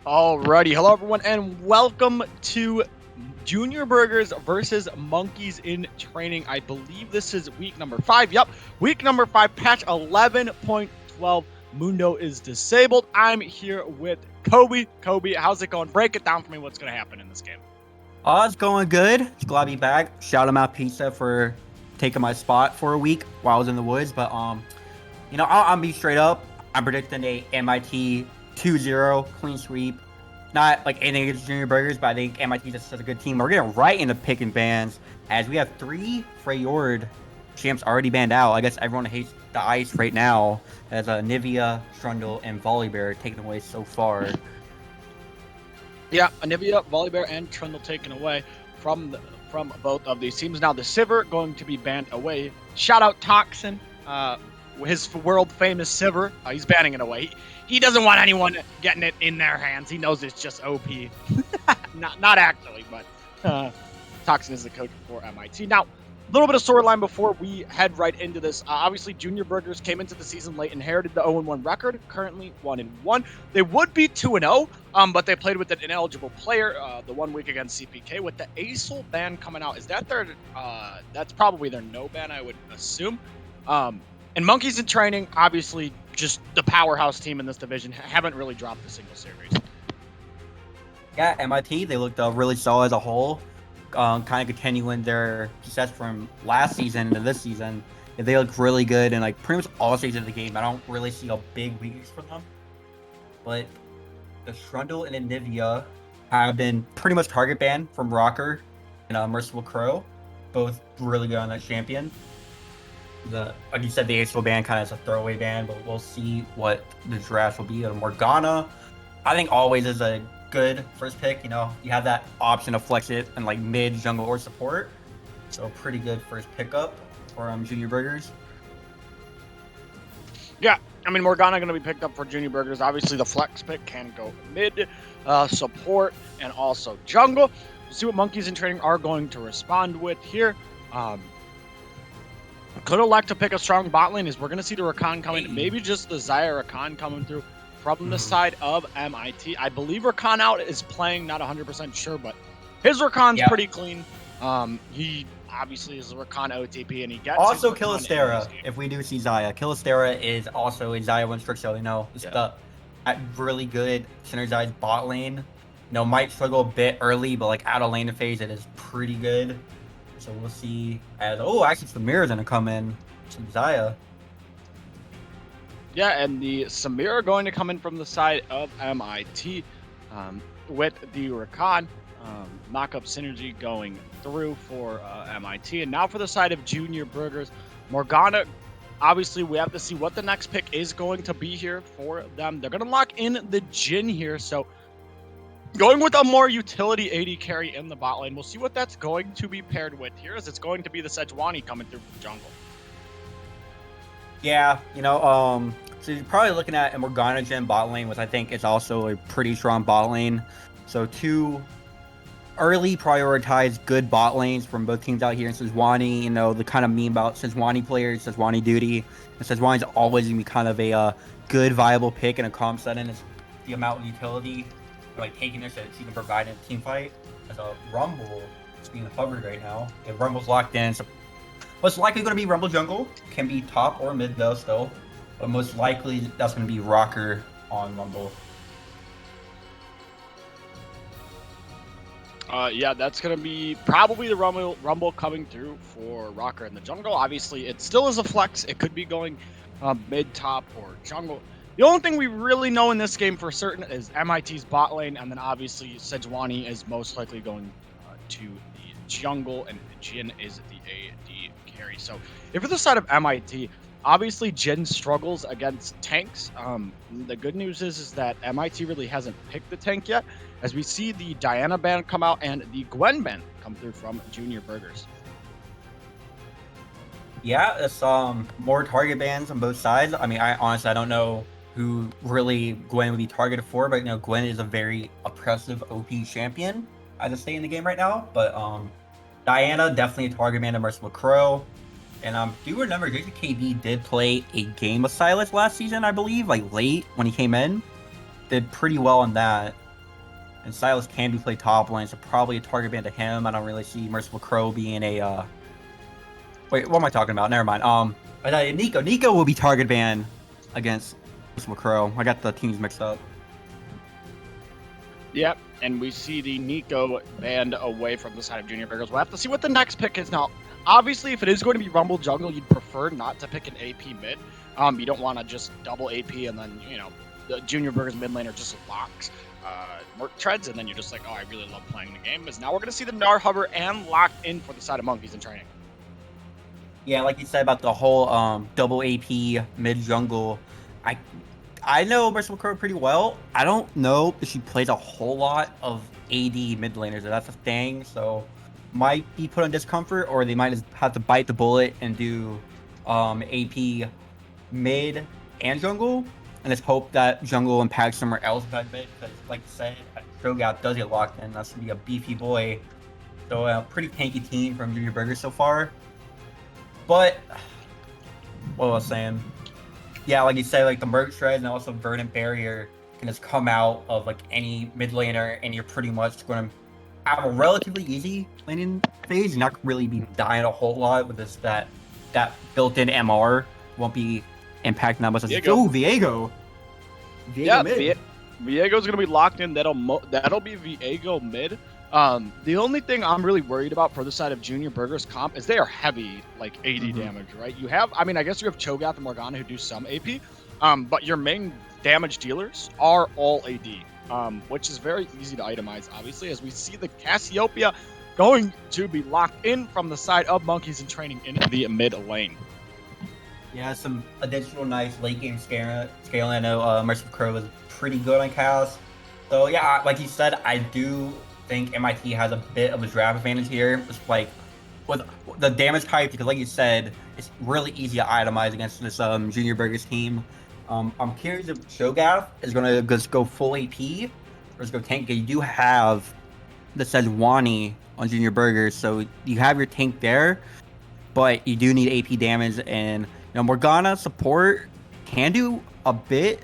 Alrighty, hello everyone, and welcome to Junior Burgers versus Monkeys in Training. I believe this is week number 5. Yep, week number 5, patch 11.12. Mundo is disabled. I'm here with Kobe. Kobe, how's it going? Break it down for me. What's going to happen in this game? It's going good. It's glad to be back. Shout him out, Pizza, for taking my spot for a week while I was in the woods. But I'll be straight up. I'm predicting a MIT 2-0 clean sweep. Not like anything against Junior Burgers, but I think MIT is just such a good team. We're getting right into picking bans as we have 3 Freyord champs already banned out. I guess everyone hates the ice right now as Nivea, Strundle, and Volibear taken away so far. Yeah, Anivia, Volibear, and Trundle taken away from both of these teams. Now the Sivir going to be banned away. Shout out Toxin, his world famous Sivir. He's banning it away. He doesn't want anyone getting it in their hands. He knows it's just OP. not actually, but Toxin is the coach for MIT. Now, a little bit of storyline before we head right into this. Obviously, Junior Burgers came into the season late, inherited the 0-1 record, currently 1-1. They would be 2-0, but they played with an ineligible player the 1 week against CPK. With the ASOL ban coming out, is that their? That's probably their no ban, I would assume. And Monkeys in Training, obviously, just the powerhouse team in this division, haven't really dropped a single series. Yeah, MIT, they looked really solid as a whole. Kind of continuing their success from last season into this season. They look really good in like pretty much all stages of the game. I don't really see a big weakness for them. But the Strundle and Nivea have been pretty much target banned from Rocker and Merciful Crow. Both really good on that champion. Like you said, the Ace ban kind of is a throwaway ban, but we'll see what the draft will be. Morgana, I think always is a good first pick. You have that option to flex it in like mid, jungle, or support. So pretty good first pickup for Junior Burgers. Yeah, I mean, Morgana going to be picked up for Junior Burgers. Obviously, the flex pick can go mid, support, and also jungle. We'll see what Monkeys in Training are going to respond with here. Could elect to pick a strong bot lane. Is we're going to see the Rakan coming, maybe just the Xayah Rakan coming through from the side of MIT. I believe Rakan out is playing, not 100% sure, but his Rakan's pretty clean. He obviously is a Rakan OTP, and he gets also Killistera. If we do see Xayah, Killistera is also a Xayah 1 Strixel. It's the really good synergized bot lane. Might struggle a bit early, but like out of lane phase, it is pretty good. So we'll see. Actually, Samir's gonna come in. Some Xayah. Yeah, and the Samira going to come in from the side of MIT with the Rakan. Knock-up synergy going through for MIT. And now for the side of Junior Burgers, Morgana, obviously we have to see what the next pick is going to be here for them. They're going to lock in the Jhin here, so going with a more utility AD carry in the bot lane. We'll see what that's going to be paired with here, as it's going to be the Sejuani coming through from jungle. Yeah, so you're probably looking at a Morgana Jhin bot lane, which I think is also a pretty strong bot lane. So 2 early prioritized good bot lanes from both teams out here in Sejuani. The kind of meme about Sejuani players, Sejuani duty. And Sejuani's always going to be kind of a good, viable pick in a calm setting. It's the amount of utility, like taking this that she can provide in a team fight. As a Rumble, it's being hovered right now. If Rumble's locked in, so what's likely going to be Rumble jungle. Can be top or mid though still. But most likely that's going to be Rocker on Rumble. Yeah, that's going to be probably the Rumble coming through for Rocker in the jungle. Obviously, it still is a flex. It could be going mid, top, or jungle. The only thing we really know in this game for certain is MIT's bot lane, and then obviously Sejuani is most likely going to the jungle, and Jhin is the AD carry. So if you're the side of MIT, obviously Jhin struggles against tanks. The good news is that MIT really hasn't picked the tank yet, as we see the Diana ban come out and the Gwen ban come through from Junior Burgers. Yeah, it's more target bans on both sides. I mean, I honestly don't know who really Gwen would be targeted for, but Gwen is a very oppressive OP champion as I say in the game right now. But Diana definitely a target man to Merciful Crow. And do you remember JJKB did play a game of Silas last season, I believe, like late when he came in. Did pretty well on that. And Silas can be played top lane, so probably a target ban to him. I don't really see Merciful Crow being a wait, what am I talking about? Never mind. Nico. Nico will be target ban against Merciful Crow. I got the teams mixed up. Yep, and we see the Nico banned away from the side of Junior Burgers. We'll have to see what the next pick is now. Obviously, if it is going to be Rumble Jungle, you'd prefer not to pick an AP mid. You don't want to just double AP and then, the Junior Burgers mid laner just locks Merc treads, and then you're just like, oh, I really love playing the game. Because now we're going to see the Gnar hover and locked in for the side of Monkeys in training. Yeah, like you said about the whole double AP mid jungle, I know Merciful Crow pretty well. I don't know if she plays a whole lot of AD mid laners. That's a thing, so might be put on discomfort, or they might just have to bite the bullet and do AP mid and jungle, and just hope that jungle impacts somewhere else that bit. Because, like I said, Shogout does get locked in. That's gonna be a beefy boy. So a pretty tanky team from Junior Burger so far. But what was I saying? Yeah, like you said, like the Merc Shred and also Verdant Barrier can just come out of like any mid laner, and you're pretty much going to have a relatively easy laning phase. You're not really be dying a whole lot with this that built-in MR won't be impacting that much. Oh, Viego. Yeah, Viego's gonna be locked in. That'll be Viego mid. The only thing I'm really worried about for the side of Junior Burgers comp is they are heavy, like 80 damage, right? You have, I mean, I guess you have Cho'Gath and Morgana who do some AP, but your main damage dealers are all AD, which is very easy to itemize, obviously, as we see the Cassiopeia going to be locked in from the side of Monkeys in training in the mid lane. Yeah, some additional nice late game scale. I know Merciful Crow is pretty good on Chaos. So yeah, like you said, I do think MIT has a bit of a draft advantage here. It's like with the damage type, because like you said, it's really easy to itemize against this Junior Burgers team. I'm curious if Shogoth is gonna just go full AP or just go tank. You do have the Sejuani on Junior Burgers, so you have your tank there, but you do need AP damage, and Morgana support can do a bit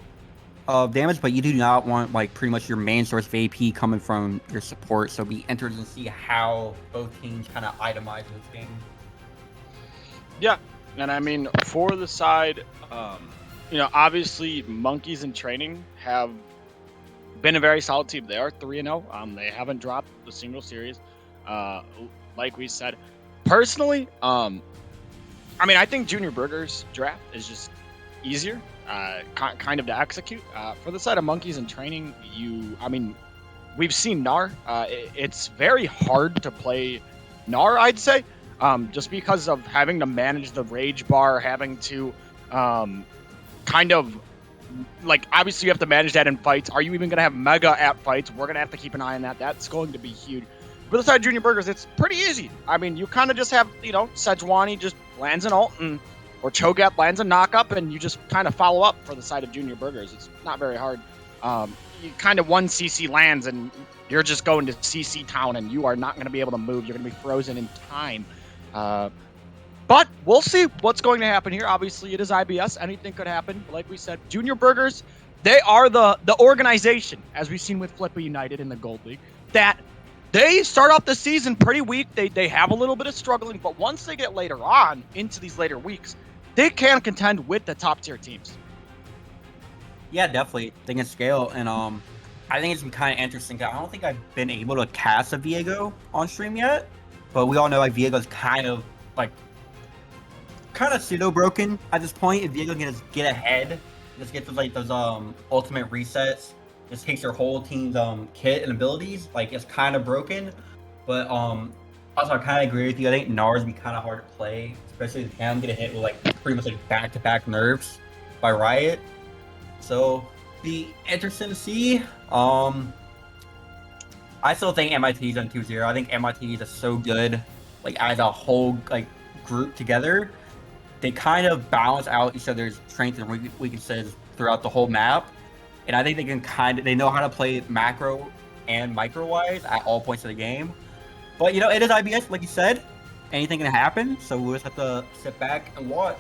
of damage, but you do not want like pretty much your main source of AP coming from your support. So be interested to see how both teams kind of itemize this game. Yeah, and I mean for the side, obviously Monkeys in training have been a very solid team. They are 3-0. They haven't dropped a single series. Like we said, personally, I think Junior Burgers draft is just easier. Kind of to execute. For the side of Monkeys in training, we've seen Gnar. It's very hard to play Gnar, I'd say, just because of having to manage the rage bar, having to kind of, like, obviously you have to manage that in fights. Are you even going to have Mega at fights? We're going to have to keep an eye on that. That's going to be huge. For the side of Junior Burgers, it's pretty easy. You kind of just have, Sejuani just lands an ult, or Cho'Gath lands a knock-up, and you just kind of follow up for the side of Junior Burgers. It's not very hard. You kind of one CC lands, and you're just going to CC town, and you are not going to be able to move. You're going to be frozen in time. But we'll see what's going to happen here. Obviously, it is IBS. Anything could happen. Like we said, Junior Burgers, they are the organization, as we've seen with Flippa United in the Gold League, that they start off the season pretty weak. They have a little bit of struggling, but once they get later on into these later weeks, they can contend with the top tier teams. Yeah, definitely. They can scale, and I think it's been kind of interesting. I don't think I've been able to cast a Viego on stream yet, but we all know like Viego's kind of pseudo broken at this point. If Viego can just get ahead, just get those ultimate resets, just takes your whole team's kit and abilities, like it's kind of broken. But also I kind of agree with you. I think Gnar's be kind of hard to play, especially if him get hit with like pretty much like back-to-back nerfs by Riot. So be interesting to see. I still think MIT's on 2-0. I think MIT is so good, like as a whole like group together. They kind of balance out each other's strengths and weaknesses throughout the whole map. And I think they know how to play macro and micro wise at all points of the game. But it is IBS, like you said. Anything can happen, so we'll just have to sit back and watch.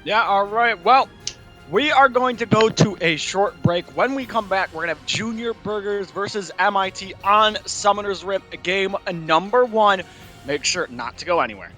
Yeah, all right. Well, We are going to go to a short break. When we come back, we're going to have Junior Burgers versus MIT on Summoner's Rift, game number 1. Make sure not to go anywhere.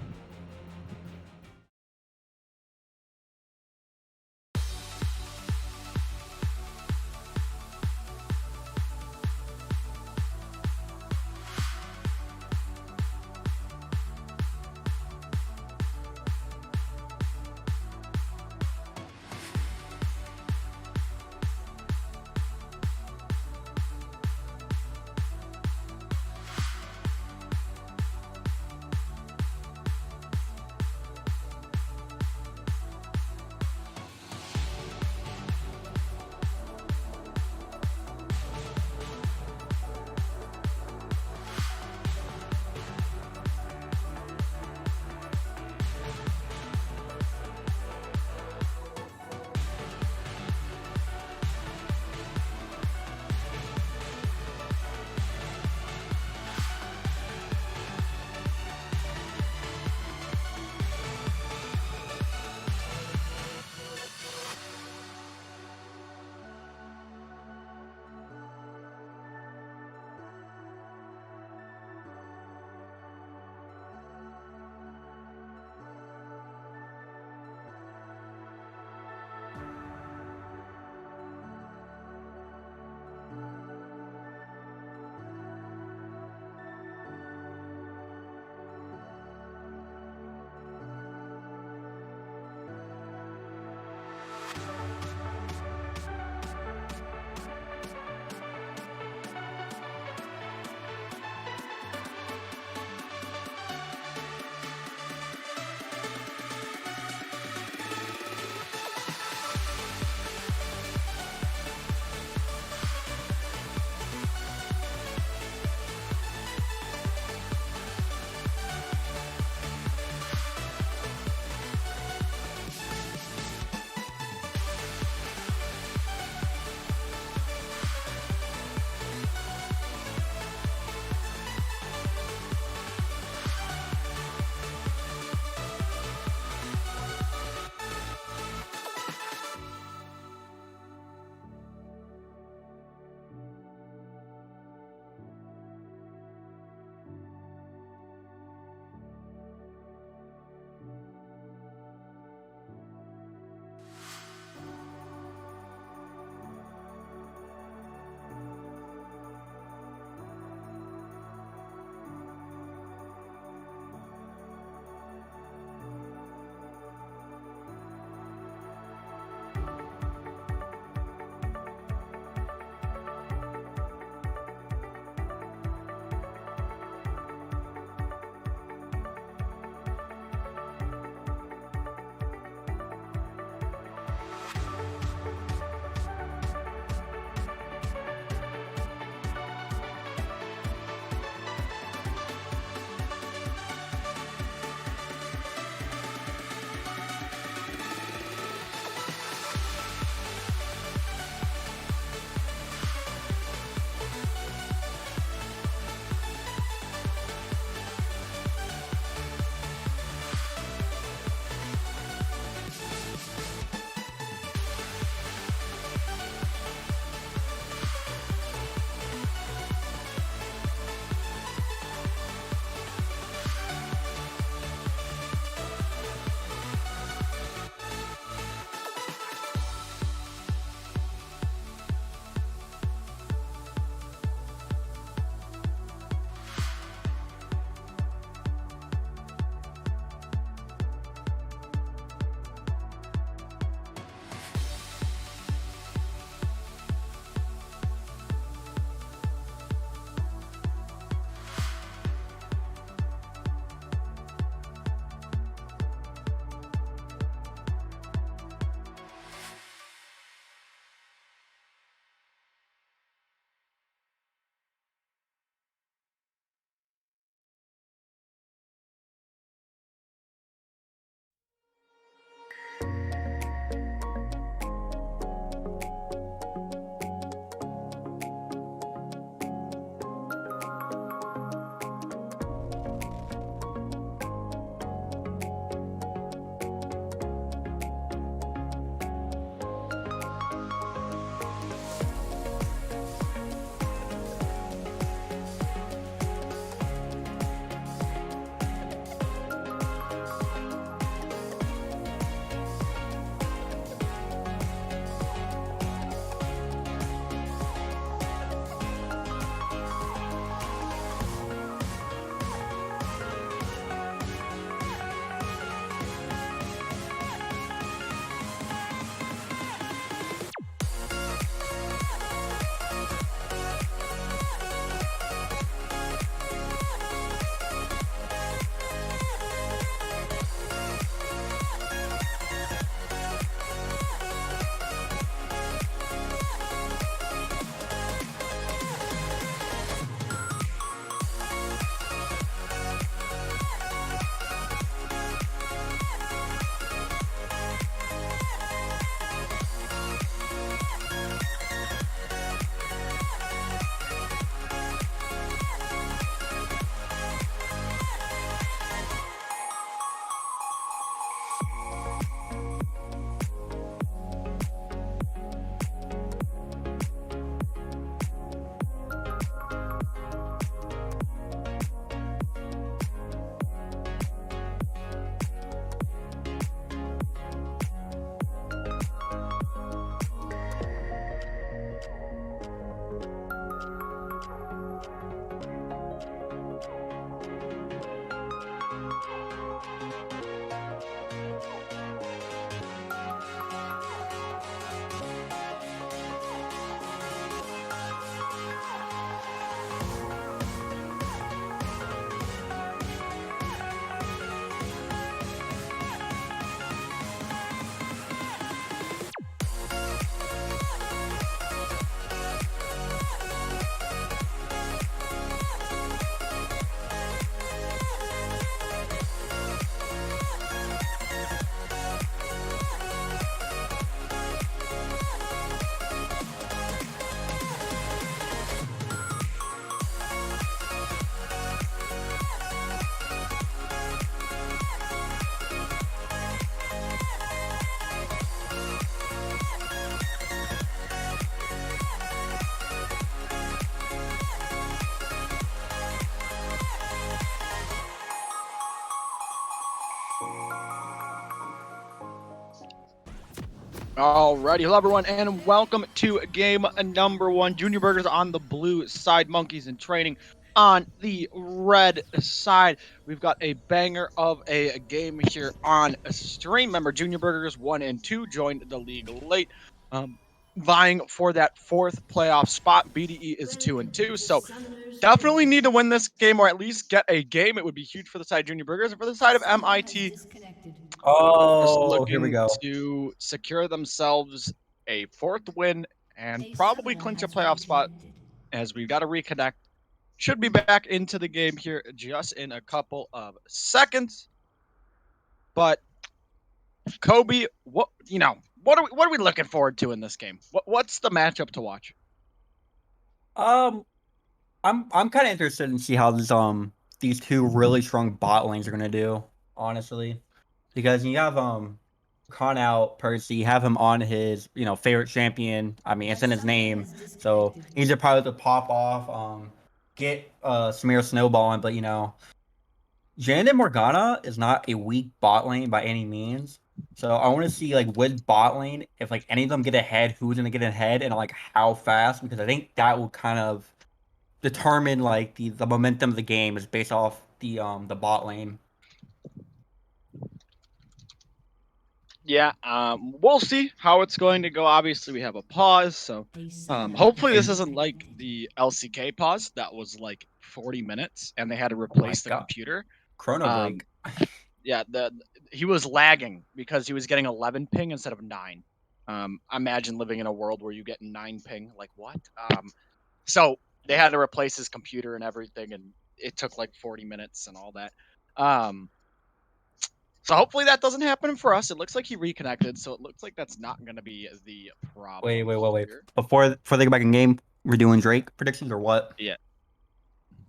Alrighty, hello everyone, and welcome to game number one. Junior Burgers on the blue side, Monkeys in training on the red side. We've got a banger of a game here on stream. Remember, Junior Burgers 1 and 2 joined the league late, vying for that fourth playoff spot. BDE is 2 and 2, so definitely need to win this game or at least get a game. It would be huge for the side of Junior Burgers and for the side of MIT. Just Oh, here we looking go. to secure themselves a fourth win and probably clinch a playoff spot as we've got to reconnect. Should be back into the game here just in a couple of seconds. But Kobe, what are we looking forward to in this game? What's the matchup to watch? Um, I'm kind of interested in see how these two really strong bot lanes are gonna do, honestly, because you have Con out Percy, have him on his favorite champion. I mean, it's in his name, so he's probably to pop off, get Samir snowballing, but Jand and Morgana is not a weak bot lane by any means. So I want to see like with bot lane, if like any of them get ahead, who's gonna get ahead and like how fast, because I think that will kind of determine like the momentum of the game is based off the bot lane. Yeah, we'll see how it's going to go. Obviously, we have a pause, so hopefully this And isn't like the LCK pause that was like 40 minutes and they had to oh my replace the god, computer. Chrono Um, Break. yeah, he was lagging because he was getting 11 ping instead of 9. Imagine living in a world where you get 9 ping. Like what? So they had to replace his computer and everything, and it took like 40 minutes and all that. Um, so hopefully that doesn't happen for us. It looks like he reconnected, so it looks like that's not going to be the Wait, problem wait, wait, wait. here. Before they go back in game, we're doing Drake predictions or what? Yeah.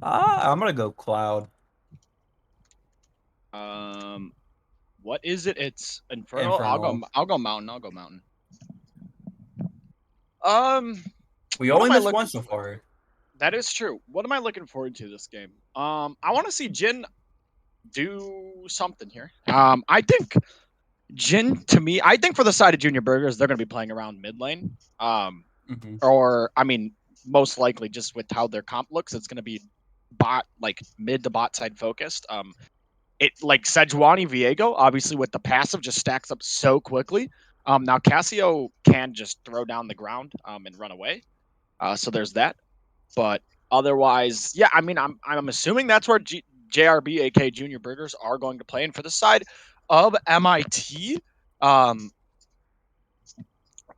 I'm gonna go Cloud. Um, what is it? It's Infernal. I'll go. Infernal. I'll go Mountain. I'll go Mountain. Um, We what only am I missed looking one so for? far. That is true. What am I looking forward to this game? I want to see Jin do something here. I think Jin, to me, I think for the side of Junior Burgers, they're going to be playing around mid lane. Hmm. Or I mean, most likely just with how their comp looks, it's going to be bot like mid to bot side focused. It like Sejuani Viego, obviously with the passive, just stacks up so quickly. Now Cassio can just throw down the ground and run away. So there's that. But otherwise, yeah, I mean, I'm assuming that's where JRB, aka Junior Burgers, are going to play. And for the side of MIT, um,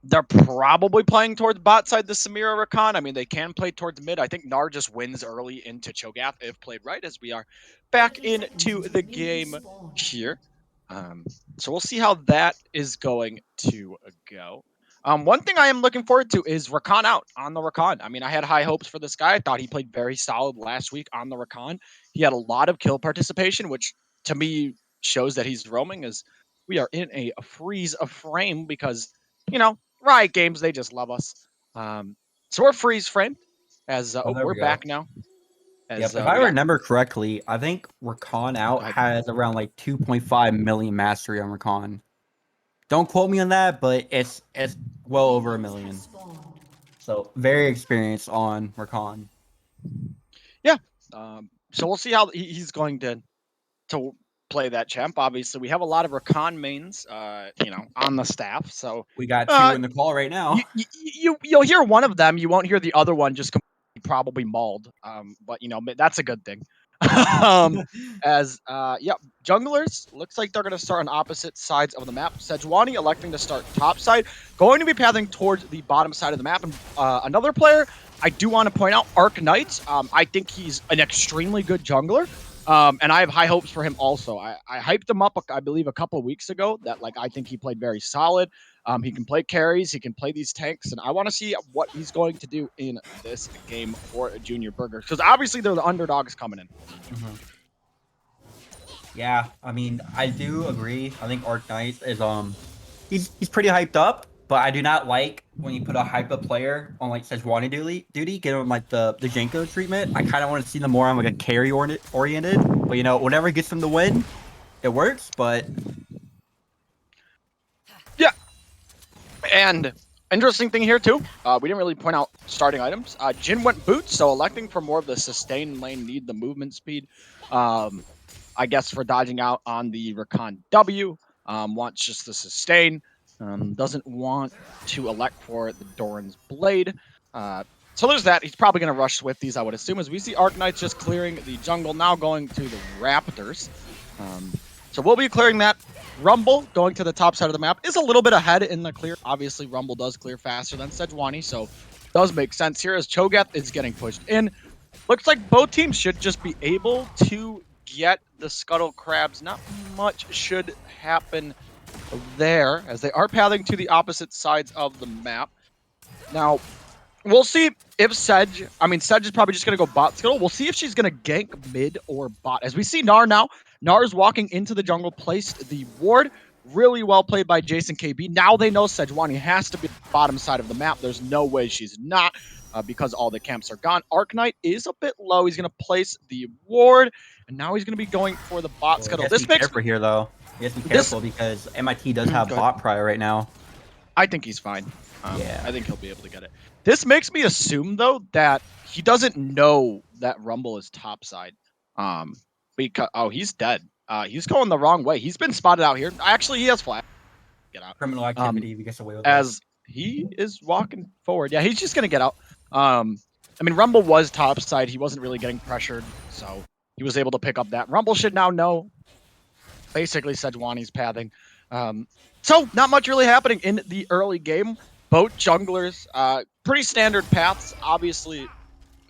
they're probably playing towards bot side the Samira Rakan. I mean, they can play towards mid. I think Nar just wins early into Cho'Gath if played right, as we are back into the game here. Um, so we'll see how that is going to go. One thing I am looking forward to is Rakan out on the Rakan. I mean, I had high hopes for this guy. I thought he played very solid last week on the Rakan. He had a lot of kill participation, which to me shows that he's roaming as we are in a freeze of frame because, Riot Games, they just love us. So we're freeze framed as Oh, there we're we go. back now. Yep. As If I we got remember correctly, I think Rakan go out ahead. has around like 2.5 million mastery on Rakan. Don't quote me on that, but it's well over a million. So very experienced on Rakan. Yeah. So we'll see how he's going to play that champ. Obviously, we have a lot of Rakan mains, on the staff. So We got two uh, in the call right now. you'll hear one of them. You won't hear the other one just probably mauled. But that's a good thing. um, as yeah, junglers looks like they're going to start on opposite sides of the map. Sejuani electing to start top side, going to be pathing towards the bottom side of the map. And another player I do want to point out, Arc Knights. I think he's an extremely good jungler. And I have high hopes for him also. I hyped him up, I believe, a couple of weeks ago that like I think he played very solid. He can play carries, he can play these tanks, and I want to see what he's going to do in this game for a Junior Burger because obviously they're the underdogs coming in. Mm-hmm. Yeah, I mean, I do agree. I think Arc Knight is he's pretty hyped up, but I do not like when you put a hype up player on like Sejuani duty, give him like the Jenko treatment. I kind of want to see them more on like a carry oriented. But whatever gets them to win, it works. But Yeah, And interesting thing here too, we didn't really point out starting items. Jin went boots, so electing for more of the sustain lane, need the movement speed. I guess for dodging out on the Rakan W. Wants just the sustain. Doesn't want to elect for the Doran's Blade. So there's that. He's probably going to rush Swifties, I would assume, as we see Arknights just clearing the jungle, now going to the Raptors. So we'll be clearing that. Rumble, going to the top side of the map, is a little bit ahead in the clear. Obviously, Rumble does clear faster than Sejuani, so does make sense here as Cho'Gath is getting pushed in. Looks like both teams should just be able to get the Scuttle Crabs. Not much should happen there, as they are pathing to the opposite sides of the map. Now, we'll see if Sedge is probably just going to go bot Scuttle. We'll see if she's going to gank mid or bot. As we see Gnar now, Gnar is walking into the jungle, placed the ward. Really well played by Jason KB. Now they know Sejuani has to be the bottom side of the map. There's no way she's not, because all the camps are gone. Arknight is a bit low. He's going to place the ward, and now he's going to be going for the bot Scuttle. This makes careful here, though. You have to be careful because MIT does have bot prior right now. I think he's fine. Yeah. I think he'll be able to get it. This makes me assume, though, that he doesn't know that Rumble is topside. Because he's dead. He's going the wrong way. He's been spotted out here. Actually, he has flash. Get out. Criminal activity. We get away with as he is walking forward. Yeah, he's just gonna get out. I mean, Rumble was topside. He wasn't really getting pressured, so he was able to pick up that. Rumble should now know. Basically, Sejuani's pathing. So not much really happening in the early game. Both junglers, pretty standard paths. Obviously,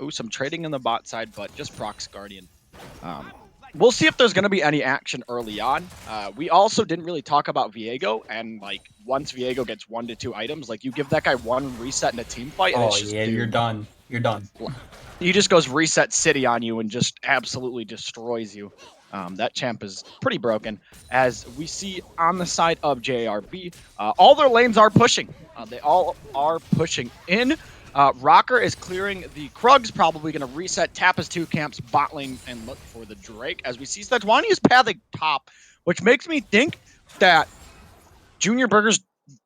some trading in the bot side, but just Prox Guardian. We'll see if there's going to be any action early on. We also didn't really talk about Viego, and like once Viego gets 1 to 2 items, like you give that guy one reset in a team fight, and it's just, yeah, you're done. You're done. He just goes reset city on you and just absolutely destroys you. That champ is pretty broken. As we see on the side of JRB, all their lanes are pushing. They all are pushing in. Rocker is clearing the Krugs, probably going to reset, tap his 2 camps, bot lane, and look for the Drake. As we see Sejuani is pathing top, which makes me think that Junior Burgers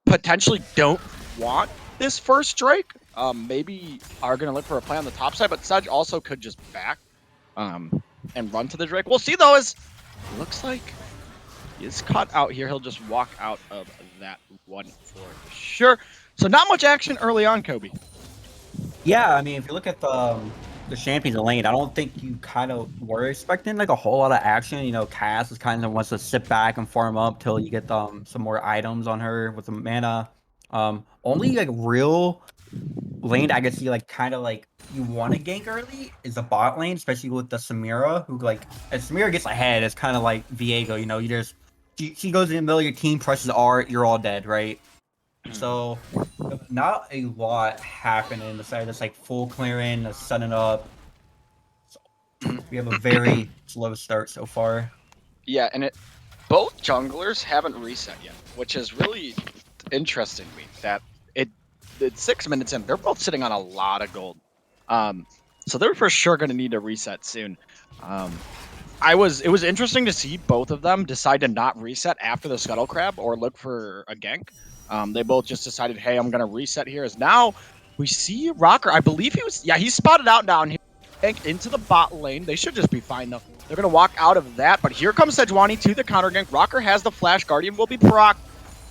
potentially don't want this first Drake. Maybe are going to look for a play on the top side, but Sedge also could just back and run to the Drake. We'll see, though, as it looks like he is caught out here. He'll just walk out of that one for sure. So not much action early on, Kobe. Yeah, I mean, if you look at the champions lane, I don't think you kind of were expecting like a whole lot of action. You know, Cass is kind of wants to sit back and farm up till you get some more items on her with the mana. Only like real lane I can see like kind of like you want to gank early is the bot lane, especially with the Samira, who like as Samira gets ahead, it's kind of like Viego. You know, you just she goes in the middle of your team, presses R, you're all dead, right? So not a lot happening besides just like full clearing, setting up. So we have a very slow start so far. Yeah, and both junglers haven't reset yet, which is really interesting to me. That it's 6 minutes in, they're both sitting on a lot of gold. So they're for sure going to need to reset soon. It was interesting to see both of them decide to not reset after the Scuttle Crab or look for a gank. They both just decided, hey, I'm going to reset here. As now we see Rocker. I believe he's spotted out down here. Gank into the bot lane. They should just be fine, though. They're going to walk out of that. But here comes Sejuani to the counter gank. Rocker has the flash. Guardian will be proc.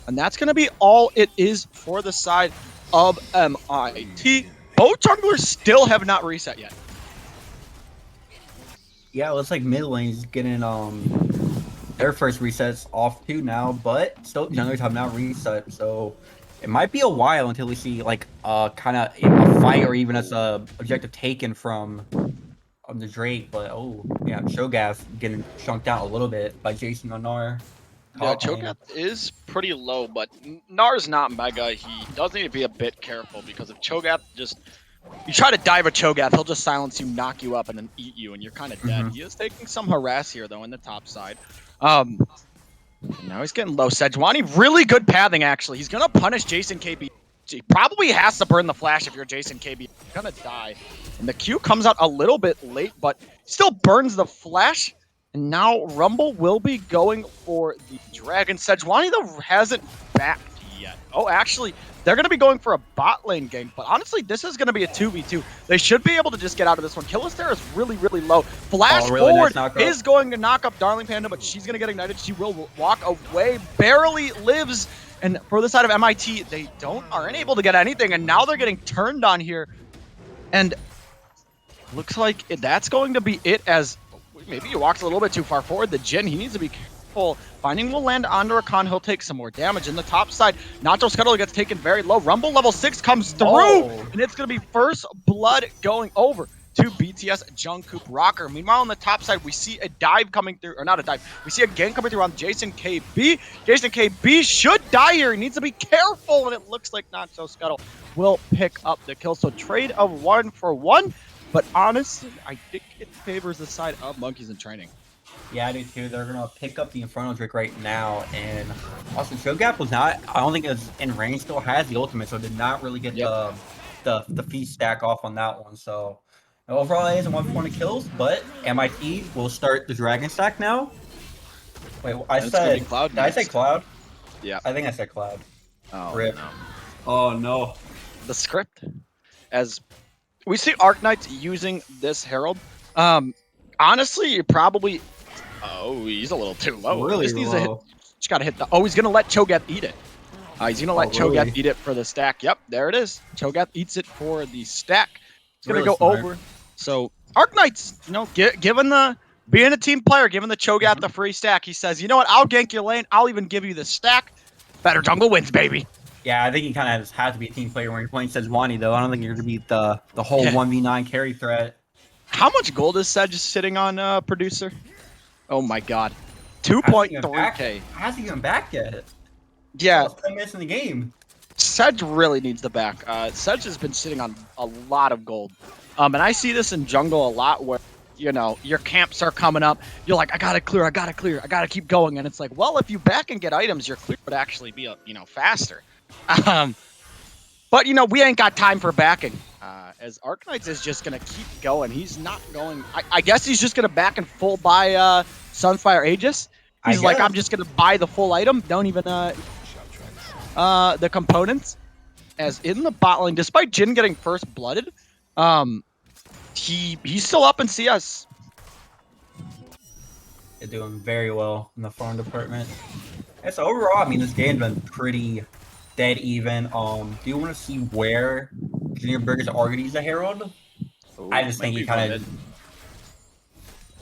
And that's going to be all it is for the side of MIT. Both junglers still have not reset yet. Yeah, it looks like mid lane's getting their first resets off too now, but still junglers have not reset, so it might be a while until we see like kind of a fight or even as a objective taken from the Drake. But oh yeah, Cho'Gath getting chunked out a little bit by Jason on Gnar. Yeah, Cho'Gath is pretty low, but Gnar's not mega. He does need to be a bit careful because if Cho'Gath you try to dive a Cho'Gath, he'll just silence you, knock you up, and then eat you, and you're kind of dead. He is taking some harass here, though, in the top side. Now he's getting low. Sejuani, really good pathing, actually. He's going to punish Jason KB. He probably has to burn the flash if you're Jason KB. You're going to die. And the Q comes out a little bit late, but still burns the flash. And now Rumble will be going for the Dragon. Sejuani, though, hasn't backed yet. Oh, actually, they're going to be going for a bot lane gank, but honestly, this is going to be a 2v2. They should be able to just get out of this one. Killister is really, really low. Flash really forward nice is going to knock up Darling Panda, but she's going to get ignited. She will walk away, barely lives. And for the side of MIT, they aren't able to get anything, and now they're getting turned on here. And looks like that's going to be it, as maybe he walks a little bit too far forward. The Jhin, he needs to be careful. Finding will land onto Rakan. He'll take some more damage. In the top side, Nacho Scuttle gets taken very low. Rumble level 6 comes through, and it's going to be first blood going over to BTS Jungkook Rocker. Meanwhile, on the top side, we see a dive coming through, or not a dive, we see a gank coming through on Jason KB. Jason KB should die here. He needs to be careful, and it looks like Nacho Scuttle will pick up the kill. So trade of 1-for-1. But honestly, I think it favors the side of Monkeys in Training. Yeah, I do too. They're gonna pick up the Inferno Drake right now, and also Showgap was not. I don't think it was in range. Still has the ultimate, so did not really get the feast stack off on that one. So overall, it is a 1-for-1 kills. But MIT will start the Dragon stack now. Wait, I said Cloud. Did I say Cloud? Yeah, I think I said Cloud. Oh Rip. no. Oh no. The script, as we see Arknights using this Herald. Honestly, you probably. Oh, he's a little too low. Really just needs low. to hit. Just gotta hit the. Oh, he's gonna let Cho'Gath eat it. He's gonna let Cho'Gath eat it for the stack. Yep, there it is. Cho'Gath eats it for the stack. It's gonna go over. So Arknights, you know, given the being a team player, giving the Cho'Gath the free stack, he says, you know what? I'll gank your lane. I'll even give you the stack. Better jungle wins, baby. Yeah, I think he kind of has to be a team player when you're playing Sejuani, though. I don't think you're going to beat the whole 1v9 carry threat. How much gold is Sedge sitting on, producer? Oh my god. 2.3k. Hasn't even back yet. Yeah. 10 minutes in the game. Sedge really needs the back. Sedge has been sitting on a lot of gold. And I see this in jungle a lot where, you know, your camps are coming up. You're like, I gotta clear, I gotta keep going. And it's like, well, if you back and get items, your clear would actually be, you know, faster. But, you know, we ain't got time for backing. As Arknights is just going to keep going. He's not going... I guess he's just going to back and full buy Sunfire Aegis. He's like, I'm just going to buy the full item. Don't even... the components. As in the bot lane, despite Jhin getting first blooded, he's still up in CS. They're doing very well in the farm department. And so overall, I mean, this game's been pretty dead even. Do you want to see where Junior Burgers are going to use a Herald? Ooh, I just think he kind of...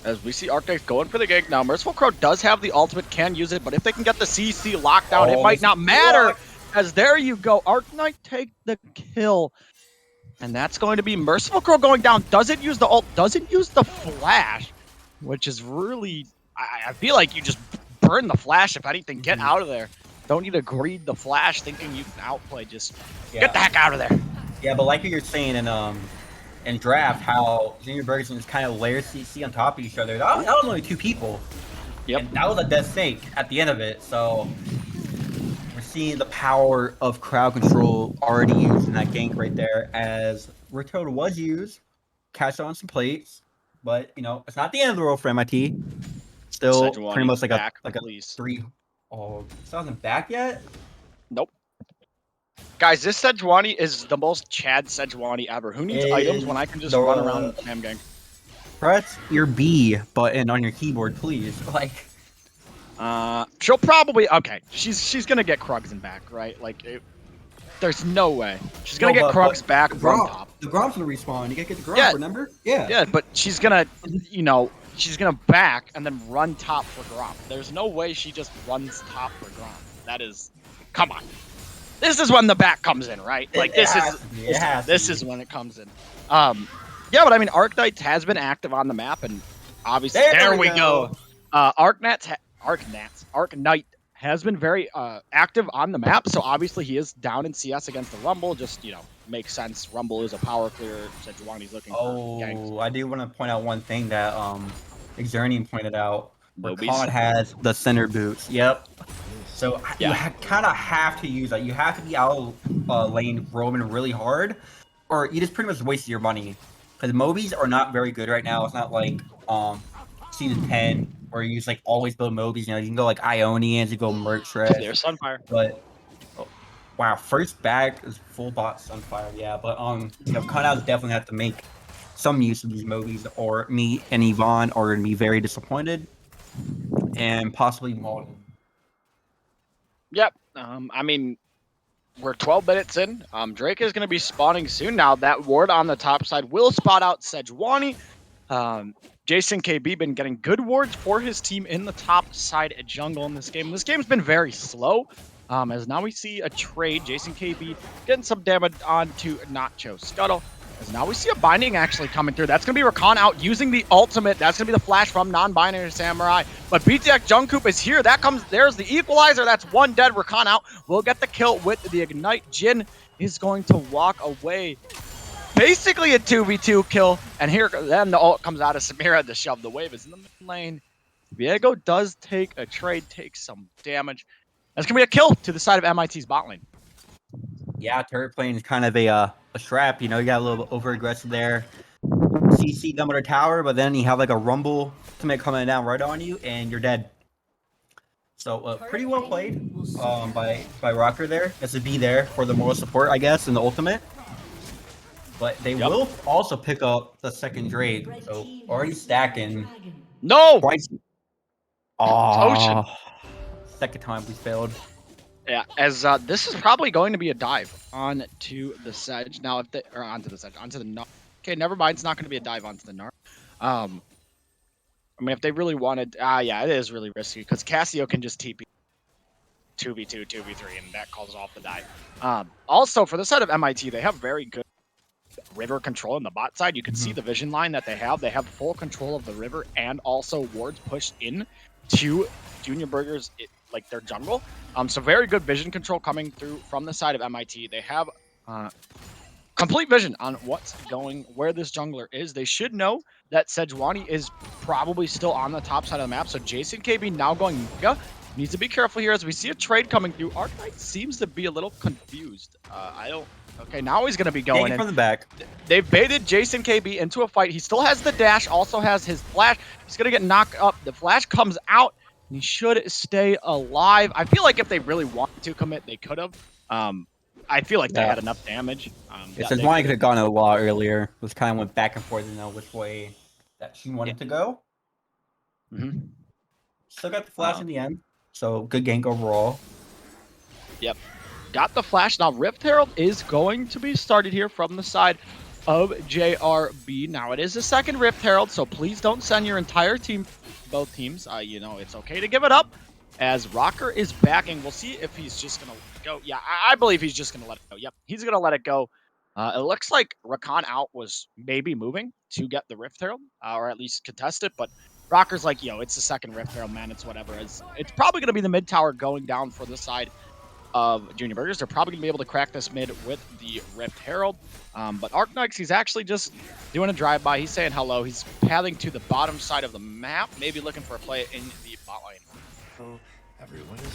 As we see Arknights going for the gank now. Merciful Crow does have the ultimate, can use it, but if they can get the CC lockdown, it might not matter. As there you go, Arknight take the kill. And that's going to be Merciful Crow going down. Doesn't use the ult, doesn't use the flash, which is really... I feel like you just burn the flash, if anything. Get out of there. Don't need to greed the flash thinking you can outplay. Just get the heck out of there. Yeah, but like you're saying in draft, how Junior Burgers just kind of layer CC on top of each other. That was only 2 people. Yep. And that was a death snake at the end of it. So we're seeing the power of crowd control already used in that gank right there. As Rotoda was used, catch on some plates, but you know it's not the end of the world for MIT. Still pretty much like a 3. Oh, it hasn't back yet? Nope. Guys, this Sejuani is the most Chad Sejuani ever. Who needs items when I can just run around and spam gang? Press your B button on your keyboard, please. Like, she'll probably she's gonna get Krugs in back, right? Like, there's no way she's gonna get Krugs back from top. The Grom's gonna respawn. You gotta get the Grom, remember? Yeah. Yeah, but she's gonna, you know, she's gonna back and then run top for Grom. There's no way she just runs top for Grom. That is, come on. This is when the back comes in, right? Like this is when it comes in. Yeah, but I mean, Arknights has been active on the map, and obviously there we go. Arknight has been very active on the map, so obviously he is down in CS against the Rumble. Just, you know, makes sense. Rumble is a power clear. Sejuani's looking for ganks. I do want to point out one thing that Xernian pointed out. Rakan has the center boots. Yep. So you kind of have to use that. You have to be out lane roaming really hard, or you just pretty much wasted your money. Because Mobies are not very good right now. It's not like Season 10 where you just like always build Mobies. You know, you can go like Ionians, you go Merc Shred. There's Sunfire. But Wow, first back is full bot Sunfire, yeah, but Cutouts definitely have to make some use of these movies, or me and Yvonne are gonna be very disappointed, and possibly Malden. Yep. I mean, we're 12 minutes in. Drake is going to be spawning soon. Now that ward on the top side will spot out Sejuani. Jason KB been getting good wards for his team in the top side jungle in this game. This game's been very slow. As now we see a trade. Jason KB getting some damage onto Nacho Scuttle. As now we see a binding actually coming through. That's going to be Rakan out using the ultimate. That's going to be the flash from non-binary Samurai. But BTX Jungkook is here. There's the equalizer. That's one dead. Rakan out. We'll get the kill with the Ignite. Jin is going to walk away. Basically a 2v2 kill. And then the ult comes out of Samira to shove the wave. Is in the mid lane. Viego does take a trade, takes some damage. That's going to be a kill to the side of MIT's bot lane. Yeah, turret plane is kind of a trap. You know, you got a little over aggressive there. CC them with a tower, but then you have like a rumble ultimate coming down right on you, and you're dead. So pretty well played by Rocker there. Has to be there for the moral support, I guess, in the ultimate. But they will also pick up the second Drake. So already stacking. No! Twice. Ocean. Second time we failed. Yeah, as this is probably going to be a dive onto the Sedge. Now, if they or onto the Sedge, onto the Gnar. Okay, never mind. It's not going to be a dive onto the Gnar. I mean, if they really wanted, yeah, it is really risky because Cassio can just TP 2v2, 2v3, and that calls off the dive. Also, for the side of MIT, they have very good river control on the bot side. You can see the vision line that they have. They have full control of the river and also wards pushed in to Junior Burgers. Like their jungle. So very good vision control coming through from the side of MIT. They have complete vision on where this jungler is. They should know that Sejuani is probably still on the top side of the map. So Jason KB now going Mega. Needs to be careful here as we see a trade coming through. Arknight seems to be a little confused. Okay, now he's going to be going in. From the back. They've baited Jason KB into a fight. He still has the dash, also has his flash. He's going to get knocked up. The flash comes out. And he should stay alive. I feel like if they really wanted to commit, they could have. I feel like they had enough damage. It says Mike could have gone a lot earlier. It was kind of went back and forth to know which way that she wanted to go. Still got the flash in the end. So good gank overall. Yep. Got the flash. Now Rift Herald is going to be started here from the side of JRB. Now it is a second Rift Herald, so please don't send your entire team, both teams. You know, it's okay to give it up. As Rocker is backing, we'll see if he's just going to let it go. Yeah, I believe he's just going to let it go. Yep, he's going to let it go. It looks like Rakan out was maybe moving to get the Rift Herald, or at least contest it, but Rocker's like, yo, it's the second Rift Herald, man. It's whatever. It's probably going to be the mid tower going down for the side of Junior Burgers. They're probably going to be able to crack this mid with the Rift Herald. But Arknight, he's actually just doing a drive-by. He's saying hello. He's pathing to the bottom side of the map, maybe looking for a play in the bot lane.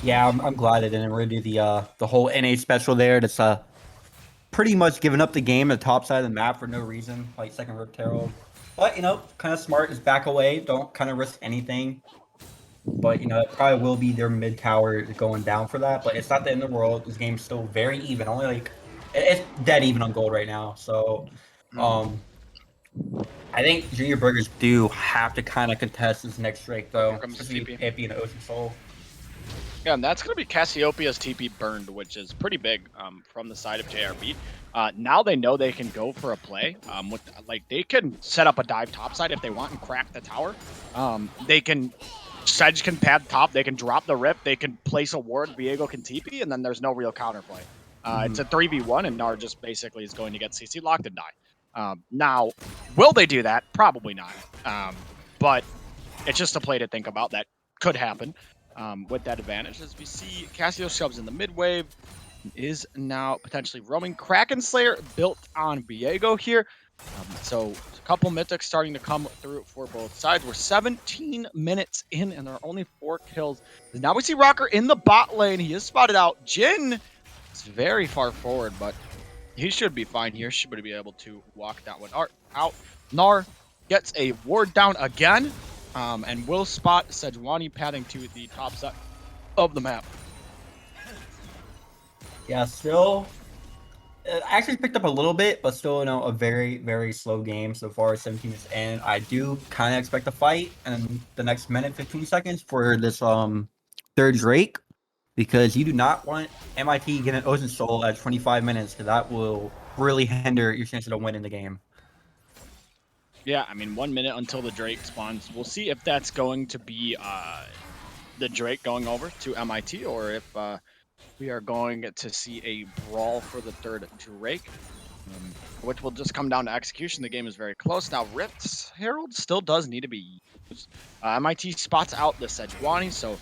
Yeah, I'm glad they didn't really do the whole NA special there. That's pretty much giving up the game at the top side of the map for no reason, like second Rift Herald. But, you know, kind of smart is back away. Don't kind of risk anything. But, you know, it probably will be their mid tower going down for that. But it's not the end of the world. This game's still very even. Only like, it's dead even on gold right now. So, I think Junior Burgers do have to kind of contest this next Drake, though. Hippie and Ocean Soul. Yeah, and that's going to be Cassiopeia's TP burned, which is pretty big from the side of JRB. Now they know they can go for a play. They can set up a dive topside if they want and crack the tower. Sedge can pad top, they can drop the rip, they can place a ward, Viego can TP, and then there's no real counterplay. It's a 3v1, and Gnar just basically is going to get CC locked and die. Now, will they do that? Probably not. But it's just a play to think about that could happen with that advantage. As we see, Cassio shoves in the mid wave, is now potentially roaming. Kraken Slayer built on Viego here. So a couple mythics starting to come through for both sides. We're 17 minutes in, and there are only 4 kills. Now we see Rocker in the bot lane. He is spotted out. Jin is very far forward, but he should be fine here. Should be able to walk that one out. Gnar gets a ward down again, and will spot Sejuani padding to the top side of the map. Yeah, still. Actually picked up a little bit, but still, a very, very slow game so far. 17 minutes in. I do kind of expect a fight in the next minute, 15 seconds for this third Drake, because you do not want MIT getting Ocean Soul at 25 minutes, because that will really hinder your chances of winning the game. Yeah, I mean, 1 minute until the Drake spawns. We'll see if that's going to be the Drake going over to MIT, or if we are going to see a brawl for the third Drake, which will just come down to execution. The game is very close. Now, Rift's Herald still does need to be used. MIT spots out the Sejuani, so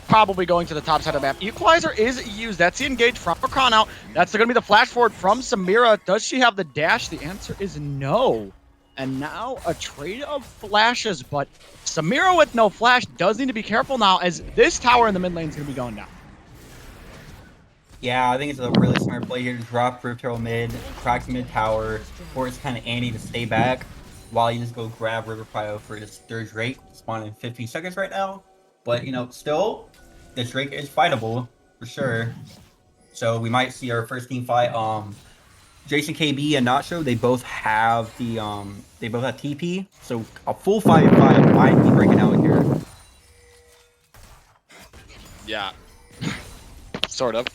probably going to the top side of the map. Equalizer is used. That's the engage from Rakan out. That's going to be the flash forward from Samira. Does she have the dash? The answer is no. And now a trade of flashes, but Samira with no flash does need to be careful now, as this tower in the mid lane is going to be going down. Yeah, I think it's a really smart play here to drop Rift Herald mid, crack mid tower, force kind of Annie to stay back, while you just go grab River Prio for his third Drake, spawn in 15 seconds right now. But, still, this Drake is fightable, for sure. So we might see our first team fight. Jason KB and Nacho, they both have TP, so a full 5v5 might be breaking out here. Yeah. Sort of.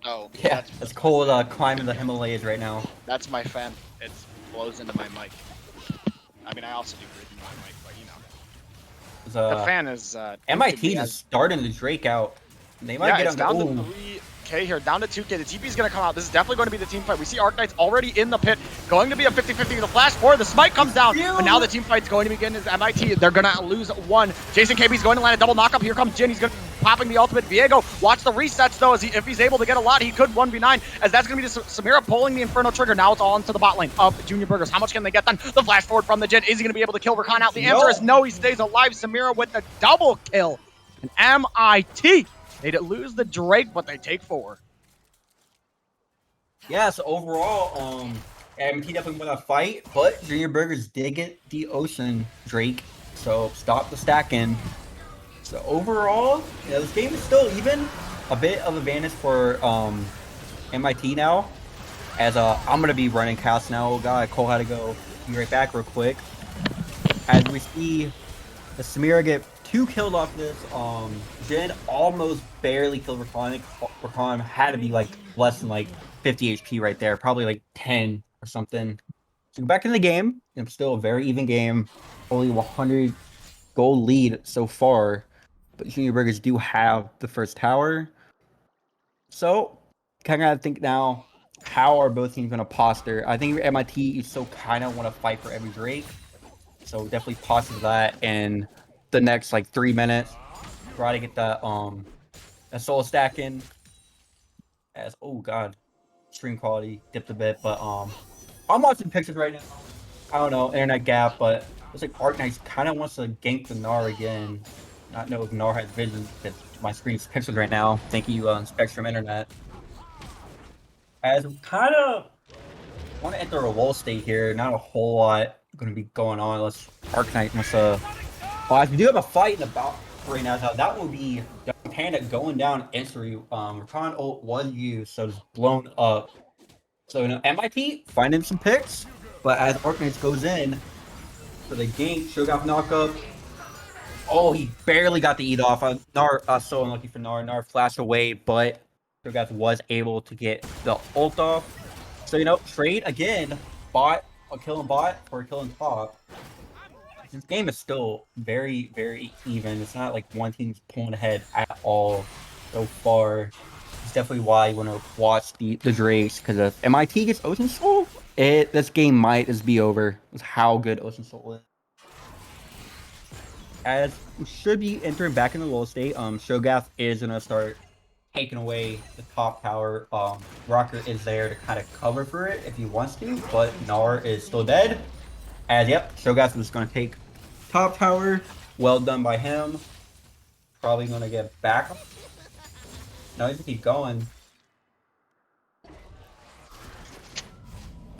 Oh. Yeah, it's cold climbing the Himalayas right now. That's my fan. It blows into my mic. I mean, I also do breathe into my mic, but the fan is... MIT just starting the Drake out. They might get him down to 3K here, down to 2K. The TP is going to come out. This is definitely going to be the team fight. We see Arcanite's already in the pit, going to be a 50-50. The flash forward, the smite comes down, but now the team fight's going to begin as MIT. They're going to lose one. Jason KB's going to land a double knockup. Here comes Jin. He's going to popping the ultimate. Viego, watch the resets though, as if he's able to get a lot, he could 1v9, as that's going to be Samira pulling the Inferno trigger. Now it's all into the bot lane of Junior Burgers. How much can they get done? The flash forward from the Jin. Is he going to be able to kill Rakan out? The answer is no, he stays alive. Samira with the double kill. And MIT, they lose the Drake, but they take 4. Yeah, so overall, MT definitely won that fight, but Junior Burgers did get the Ocean Drake, so stop the stacking. So overall, this game is still even. A bit of advantage for MIT now, as I'm gonna be running cast now. Oh god, Cole had to go. Be right back real quick. As we see the Samira get 2 killed off this, Jin almost barely killed Rakan. Rakan had to be like less than like 50 HP right there, probably like 10 or something. So back in the game, it's still a very even game. Only 100 gold lead so far, but Junior Burgers do have the first tower. So kind of gotta think now, how are both teams gonna posture? I think MIT, you still kind of want to fight for every Drake, so definitely posture that in the next like 3 minutes. Try to get that soul stack in. As oh god, stream quality dipped a bit, but I'm watching pictures right now. I don't know, internet gap, but looks like Arcanite kind of wants to gank the Gnar again. Not know if Gnar has vision, because my screen's pixels right now. Thank you, Spectrum Internet. As we kind of want to enter a lull state here, not a whole lot going to be going on unless Arcanite wants to. Well, as we do have a fight in the bout right now, so that will be Panda going down instantly. Rakan ult was used, so it's blown up. So MIT finding some picks, but as Arcanite goes in for the gank, Shogoff knockup. Oh, he barely got the eat off. Gnar, so unlucky for Gnar. Gnar flashed away, but Shogoff was able to get the ult off. So trade again. Bot, a kill and bot for a kill and top. This game is still very, very even. It's not like one team's pulling ahead at all so far. It's definitely why you want to watch the Drakes, because if MIT gets Ocean Soul, this game might just be over. That's how good Ocean Soul is. As we should be entering back in the lull state, Shogoff is gonna start taking away the top tower. Rocker is there to kind of cover for it if he wants to, but Gnar is still dead. As yep, Shogoff is gonna take top tower. Well done by him. Probably gonna get back. No, he's gonna keep going.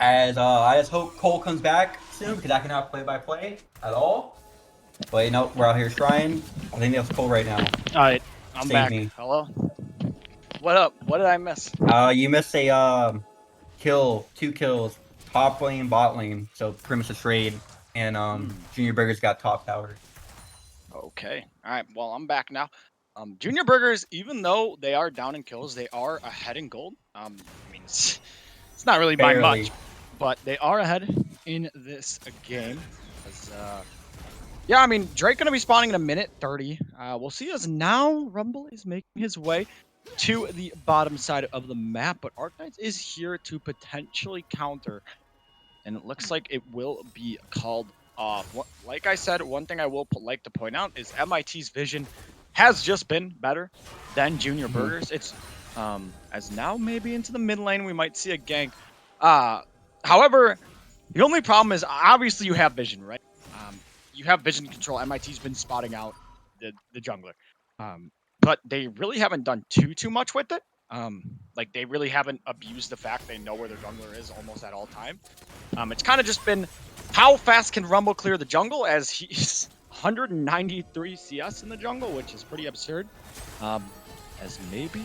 As I just hope Cole comes back soon, because I cannot play by play at all. But we're out here trying. I think that's Cole right now. Alright, I'm Save back. me. Hello? What up? What did I miss? You missed a kill, 2 kills, top lane, bot lane. So pretty much a trade, and Junior Burgers got top tower. Okay. All right. Well, I'm back now. Junior Burgers, even though they are down in kills, they are ahead in gold. I mean, it's not really by Barely. much, but they are ahead in this game. Yeah, I mean, Drake gonna be spawning in a minute 30. We'll see as now Rumble is making his way to the bottom side of the map, but Arknights is here to potentially counter, and it looks like it will be called off. Like I said, one thing I will like to point out is MIT's vision has just been better than Junior Burgers. It's as now maybe into the mid lane we might see a gank. However, the only problem is obviously you have vision, right? You have vision control. MIT's been spotting out the jungler, but they really haven't done too much with it. Like they really haven't abused the fact they know where their jungler is almost at all time. It's kind of just been how fast can Rumble clear the jungle, as he's 193 CS in the jungle, which is pretty absurd. As maybe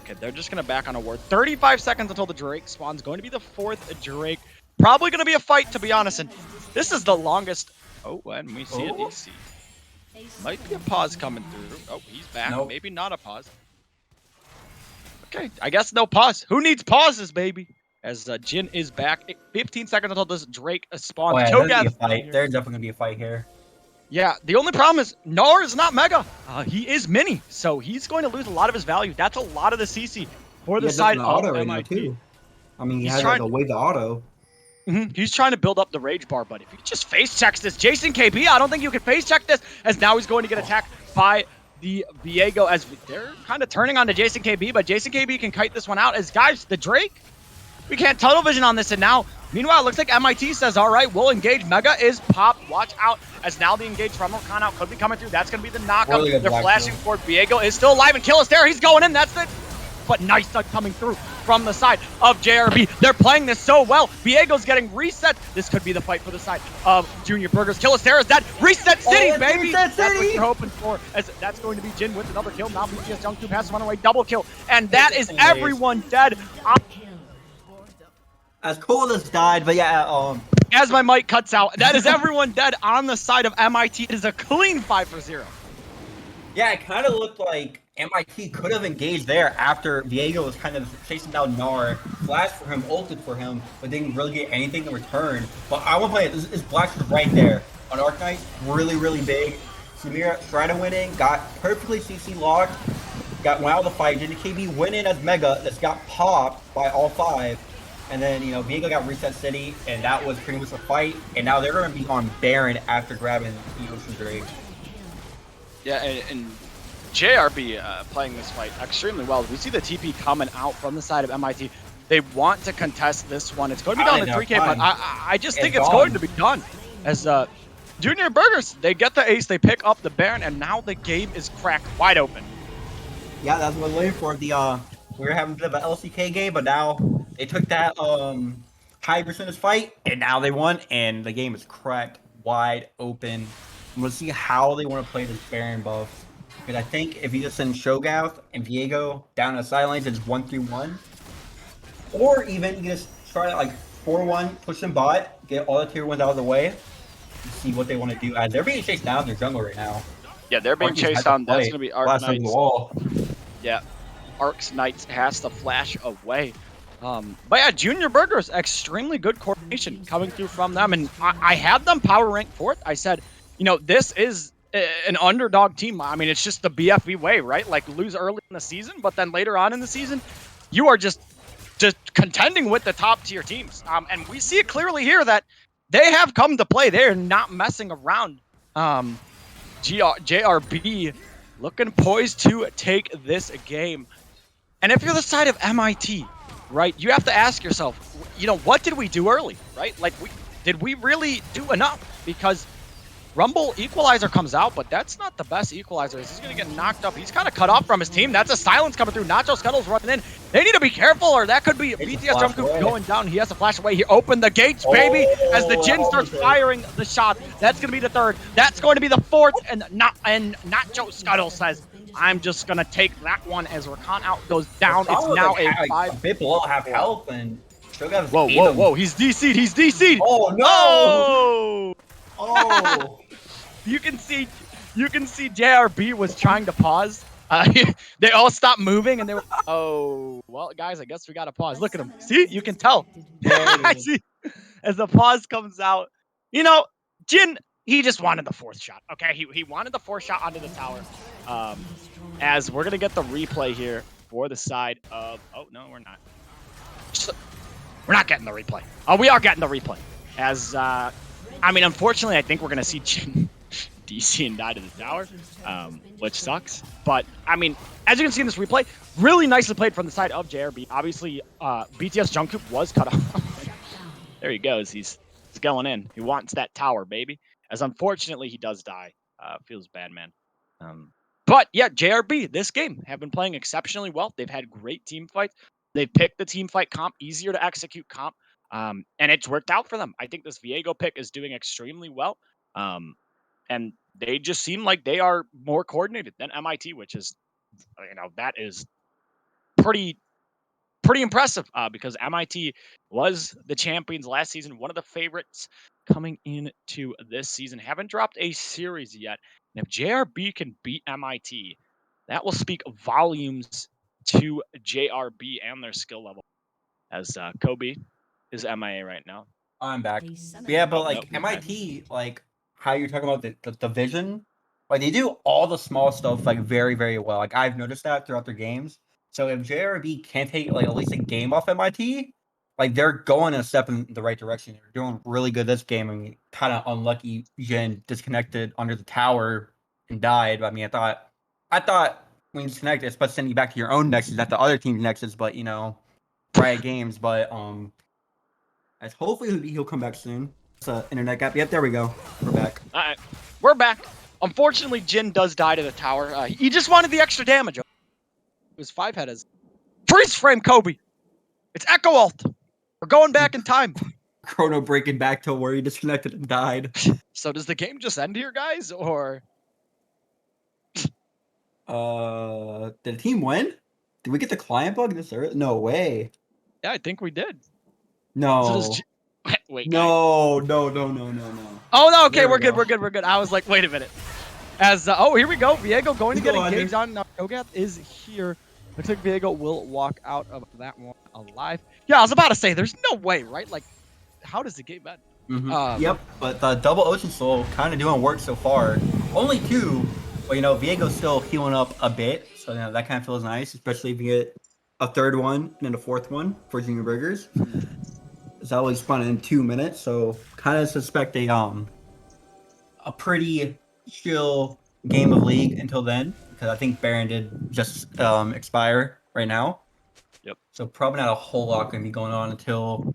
okay, they're just gonna back on a ward. 35 seconds until the Drake spawns. Going to be the 4th Drake. Probably gonna be a fight, to be honest. And this is the longest. Oh, and we see it. EC. Might be a pause coming through. Oh, he's back. Nope. Maybe not a pause. Okay, I guess no pause. Who needs pauses, baby? As Jin is back. 15 seconds until this Drake spawns. Oh, yeah, Cho'Gath there's, gonna be a fight. There's definitely gonna be a fight here. Yeah, the only problem is Gnar is not Mega. He is Mini, so he's going to lose a lot of his value. That's a lot of the CC for the side of auto right now MIT. too. I mean, he He's has trying- like a wave to auto. He's trying to build up the rage bar, but if he just face checks this, Jason KB, I don't think you can face check this, as now he's going to get attacked by the Viego, as they're kind of turning on to Jason KB, but Jason KB can kite this one out. As guys, the Drake, we can't tunnel vision on this, and now, meanwhile, it looks like MIT says, all right, we'll engage. Mega is popped. Watch out, as now the engage from Orkan out could be coming through. That's going to be the knockup. Really good They're black flashing kill. forward. Viego is still alive, and Kill is there. He's going in. That's it. But nice duck coming through from the side of JRB. They're playing this so well. Viego's getting reset. This could be the fight for the side of Junior Burgers. Killistera's dead. Reset City, Oh, baby! Reset That's what City! you're hoping for. As that's going to be Jin with another kill. Now BTS Jung 2 passes one away. Double kill. And that is everyone dead. As cool as died, but yeah, As my mic cuts out, that is everyone dead on the side of MIT. It is a clean 5-0. yeah, it kind of looked like MIT could have engaged there after Viego was kind of chasing down Gnar, flashed for him, ulted for him, but didn't really get anything in return. But I want to play it. This Black is right there on Arknight, really big. Samira tried to win in, got perfectly CC locked, got went out of the fight. Did KB win in as Mega that's got popped by all 5. And then, you know, Viego got Reset City, and that was pretty much the fight. And now they're going to be on Baron after grabbing the Ocean Drake. Yeah, and JRB playing this fight extremely well. We see the TP coming out from the side of MIT. They want to contest this one. It's going to be down to 3K, but I just think it's going to be done. As Junior Burgers, they get the ace, they pick up the Baron, and now the game is cracked wide open. Yeah, that's what we're waiting for. We were having a bit of an LCK game, but now they took that high percentage fight, and now they won, and the game is cracked wide open. I'm going to see how they want to play this Baron buff. Because I think if you just send Shogath and Viego down to the sidelines, it's 1-3-1. Or even you can just try like 4-1, push them bot, get all the tier 1s out of the way, and see what they want to do. As they're being chased down their jungle right now. Yeah, they're being Arcus has chased to down. That's play. going to be Last on the Arknights. wall. Yeah, Ark's Knights has to flash away. But yeah, Junior Burgers, extremely good coordination coming through from them. And I had them power rank 4th. I said, you know, this is an underdog team. I mean, it's just the BFV way, right? Like lose early in the season, but then later on in the season, you are just contending with the top tier teams. And we see it clearly here that they have come to play. They're not messing around. JRB looking poised to take this game. And if you're the side of MIT, right, you have to ask yourself, you know, what did we do early, right? Like, did we really do enough? Because Rumble equalizer comes out, but that's not the best equalizer. He's going to get knocked up. He's kind of cut off from his team. That's a silence coming through. Nacho Scuttle's running in. They need to be careful, or that could be BTS Jump going down. He has to flash away. He opened the gates, baby, as the Jin starts firing the shot. That's going to be the 3rd. That's going to be the 4th, and Nacho Scuttle says, I'm just gonna take that one as Rakan out goes down. It's Rakan was, now like, a 5. a bit below half health, and Shogun Whoa, ate whoa, him. whoa! He's DC'd. He's DC'd. Oh no! Oh! Oh! You can see JRB was trying to pause. They all stopped moving and they were, oh, well, guys, I guess we got to pause. Look at him. See, you can tell. I see as the pause comes out. You know, Jin, he just wanted the fourth shot. Okay, he wanted the fourth shot onto the tower. As we're gonna get the replay here for the side of. Oh no, we're not. We're not getting the replay. Oh, we are getting the replay. As I mean, unfortunately, I think we're gonna see Jin DC and die to the tower, which sucks. But I mean, as you can see in this replay, really nicely played from the side of JRB. Obviously, BTS Jungkook was cut off. There he goes. He's going in. He wants that tower, baby. As unfortunately, he does die. Feels bad, man. But yeah, JRB, this game, have been playing exceptionally well. They've had great team fights. They've picked the team fight comp, easier to execute comp, and it's worked out for them. I think this Viego pick is doing extremely well. And they just seem like they are more coordinated than MIT, which is, that is pretty impressive because MIT was the champions last season, one of the favorites coming into this season. Haven't dropped a series yet. And if JRB can beat MIT, that will speak volumes to JRB and their skill level. As Kobe is MIA right now. I'm back. Yeah, but like nope, MIT, like how you're talking about the division, like they do all the small stuff like very, very well. Like I've noticed that throughout their games. So if JRB can't take like at least a game off MIT, like they're going a step in the right direction. They're doing really good this game. I mean, kind of unlucky Jin disconnected under the tower and died. I mean, I thought when you disconnect, it's supposed to send you back to your own nexus, not the other team's nexus, but riot games. But as hopefully he'll come back soon. It's an internet gap. Yep, there we go. We're back. All right, we're back. Unfortunately, Jin does die to the tower. He just wanted the extra damage. It was 5 headers. Freeze frame, Kobe. It's Echo Ult. We're going back in time. Chrono breaking back to where he disconnected and died. So does the game just end here, guys, or? Did the team win? Did we get the client bug this early? No way. Yeah, I think we did. No. So wait. No. Oh no. Okay, There we we're good. go. We're good. We're good. I was like, wait a minute. As oh, here we go. Viego going to get Go engaged on. Now Cho'Gath is here. Looks like Viego will walk out of that one alive. Yeah, I was about to say, there's no way, right? Like, how does the game end? Yep, but the double Ocean Soul kind of doing work so far. Only 2, but Viego's still healing up a bit, so that kind of feels nice, especially if you get a 3rd one and then a 4th one for Junior Burgers. It's always spun in 2 minutes, so kind of suspect a pretty chill game of League until then, because I think Baron did just expire right now. Yep. So probably not a whole lot going to be going on until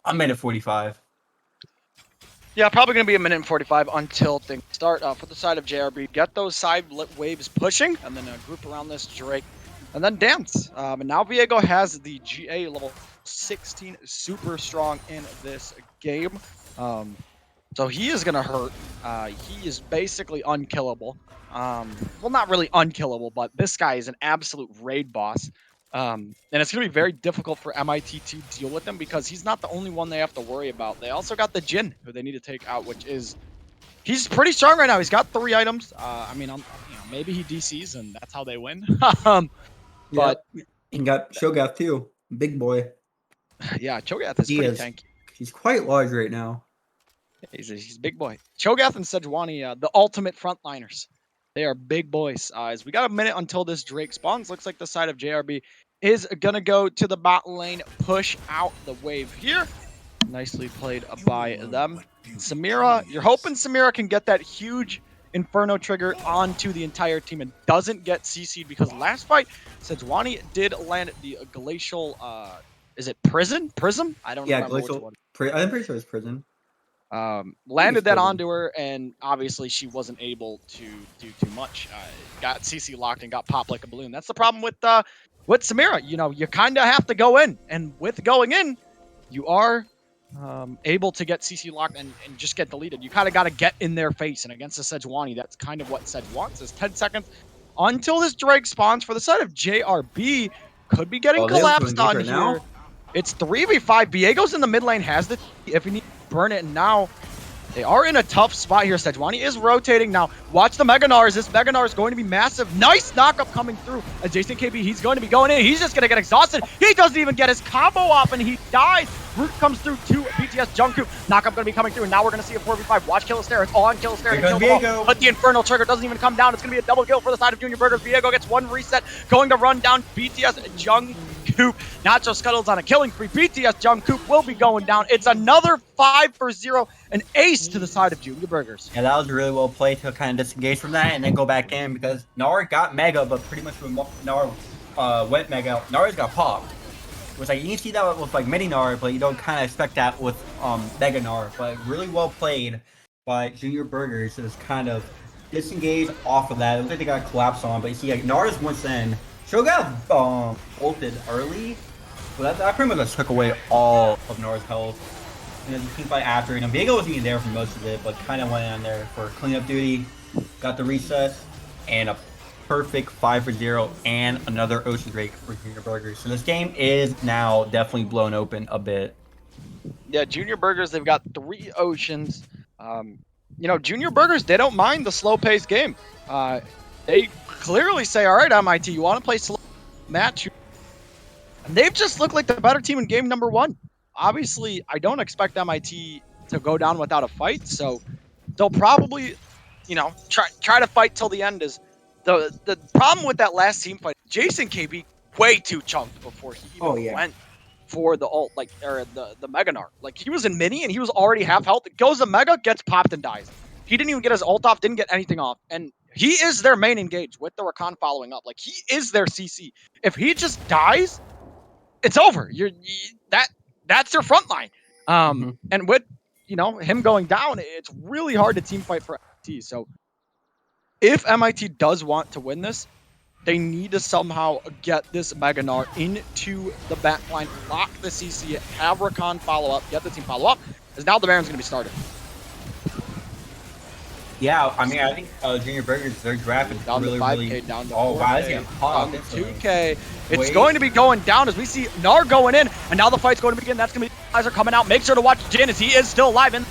a minute 45. Yeah, probably going to be a minute and 45 until things start. For the side of JRB, get those side waves pushing, and then group around this Drake, and then dance. And now Viego has the GA level 16, super strong in this game. So he is going to hurt. He is basically unkillable. Well, not really unkillable, but this guy is an absolute raid boss. And it's going to be very difficult for MIT to deal with him because he's not the only one they have to worry about. They also got the Jin, who they need to take out, which is... He's pretty strong right now. He's got 3 items. I mean, maybe he DCs, and that's how they win. But... Yep. He got Shogath, too. Big boy. Yeah, Cho'Gath is pretty tanky. He's quite large right now. He's a big boy. Cho'Gath and Sejuani, the ultimate frontliners. They are big boys. As we got a minute until this Drake spawns. Looks like the side of JRB is going to go to the bot lane, push out the wave here. Nicely played by them. Samira, you're hoping Samira can get that huge Inferno trigger onto the entire team and doesn't get CC'd because last fight, Sejuani did land the glacial, is it Prism? I don't remember which one. I'm pretty sure it's Prison. Landed that onto her, and obviously she wasn't able to do too much. Got CC locked and got popped like a balloon. That's the problem with Samira. You kind of have to go in, and with going in, you are able to get CC locked and just get deleted. You kind of got to get in their face, and against the Sejuani, that's kind of what Sej wants, is 10 seconds until this Drake spawns for the side of JRB. Could be getting Oh, they have to collapsed engage on right here. now? It's 3v5. Viego's in the mid lane, has the if he needs to burn it now. They are in a tough spot here. Sejuani is rotating now. Watch the Mega Nars. This Mega Nar is going to be massive. Nice knockup coming through. Adjacent KB, he's going to be going in. He's just going to get exhausted. He doesn't even get his combo off, and he dies. Root comes through to BTS Jungkook. Knockup going to be coming through, and now we're going to see a 4v5. Watch Killistare. It's on Killistare to kill them all. But the Infernal Trigger doesn't even come down. It's going to be a double kill for the side of Junior Burgers. Viego gets one reset. Going to run down BTS Jungkook. Nacho Scuttle's on a killing spree. BTS Jungkook will be going down. It's another 5-0, an ace to the side of Junior Burgers. Yeah, that was really well played to kind of disengage from that and then go back in because Nar got Mega, but pretty much when Nar went Mega, Nar's got popped. It was like you see that with like Mini Nar, but you don't kind of expect that with Mega Nar. But really well played by Junior Burgers to just kind of disengage off of that. It looks like they got collapsed on, but you see like Nar's once in. Show got ulted early, but that pretty much took away all of Nar's health. And then the team fight after, and Viego wasn't even there for most of it, but kind of went on there for cleanup duty, got the reset, and a perfect 5-0 and another Ocean Drake for Junior Burgers. So this game is now definitely blown open a bit. Yeah, Junior Burgers, they've got 3 Oceans. You know, Junior Burgers, they don't mind the slow-paced game. They clearly say, all right, MIT, you want to play slow match? And they've just looked like the better team in game number 1. Obviously, I don't expect MIT to go down without a fight, so they'll probably, you know, try to fight till the end. Is the problem with that last team fight? Jason KB way too chunked before he even went for the ult, like or the Mega Nar. Like he was in mini and he was already half health. It goes to Mega, gets popped and dies. He didn't even get his ult off, didn't get anything off, and he is their main engage with the Rakan following up. Like he is their CC. If he just dies, it's over. That's their front line. And with him going down, it's really hard to team fight for MIT. So if MIT does want to win this, they need to somehow get this Mega Nar into the backline, lock the CC, have Rakan follow up, get the team follow up, because now the Baron's going to be started. Yeah, I mean, I think Junior Burgers, their draft is down really, to 5K, really... down to 4K, oh, wow, down to 2K. It's going to be going down as we see Nar going in, and now the fight's going to begin. That's going to be guys are coming out. Make sure to watch Jin as he is still alive. And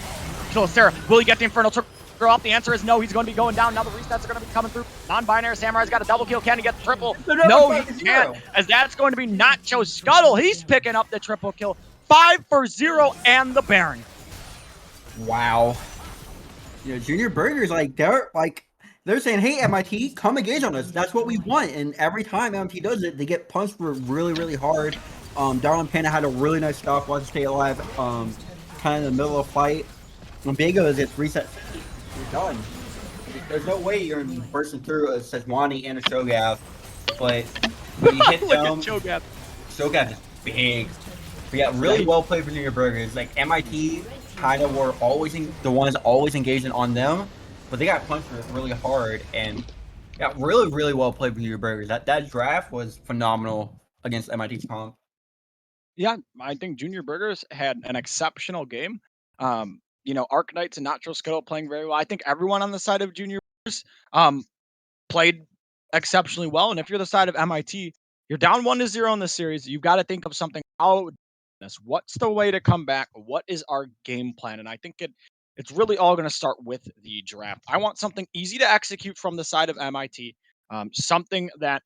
Sarah, will he get the Infernal Trigger off? The answer is no. He's going to be going down. Now the resets are going to be coming through. Non-binary Samurai's got a double kill. Can he get the triple? No, he can't, as that's going to be Nacho Scuttle. He's picking up the triple kill. 5-0 and the Baron. Wow. You know, Junior Burgers, they're saying, hey, MIT, come engage on us. That's what we want. And every time MIT does it, they get punched for really, really hard. Darwin Panda had a really nice stopwatch to stay alive, kind of in the middle of the fight. When Viego gets reset, you're done. There's no way you're bursting through a Sejuani and a Shogath. But when you hit them, Shogath is big. But yeah, really well played for Junior Burgers. Like, MIT kind of were always the ones always engaging on them, but they got punched really hard, and yeah, really, really well played for Junior Burgers. That draft was phenomenal against MIT's comp. Yeah, I think Junior Burgers had an exceptional game. Arc Knights and Nacho Scuttle playing very well. I think everyone on the side of Junior Burgers played exceptionally well. And if you're the side of MIT, you're down 1-0 in this series. You've got to think of something. What's the way to come back? What is our game plan? And I think it's really all going to start with the draft. I want something easy to execute from the side of MIT. Something that,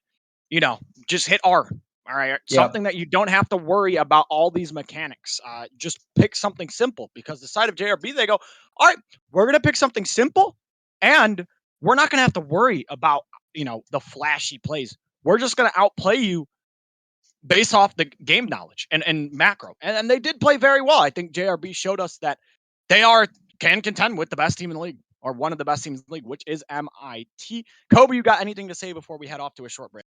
just hit R. All right. Yep. Something that you don't have to worry about all these mechanics. Just pick something simple, because the side of JRB, they go, all right, we're going to pick something simple, and we're not going to have to worry about, the flashy plays. We're just going to outplay you based off the game knowledge and macro. And they did play very well. I think JRB showed us that they can contend with the best team in the league, or one of the best teams in the league, which is MIT. Kobe, you got anything to say before we head off to a short break?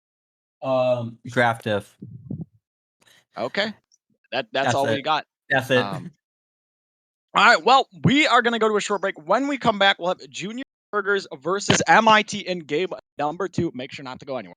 Draft diff. Okay. That's all we got. That's it. All right. Well, we are going to go to a short break. When we come back, we'll have Junior Burgers versus MIT in game number 2. Make sure not to go anywhere.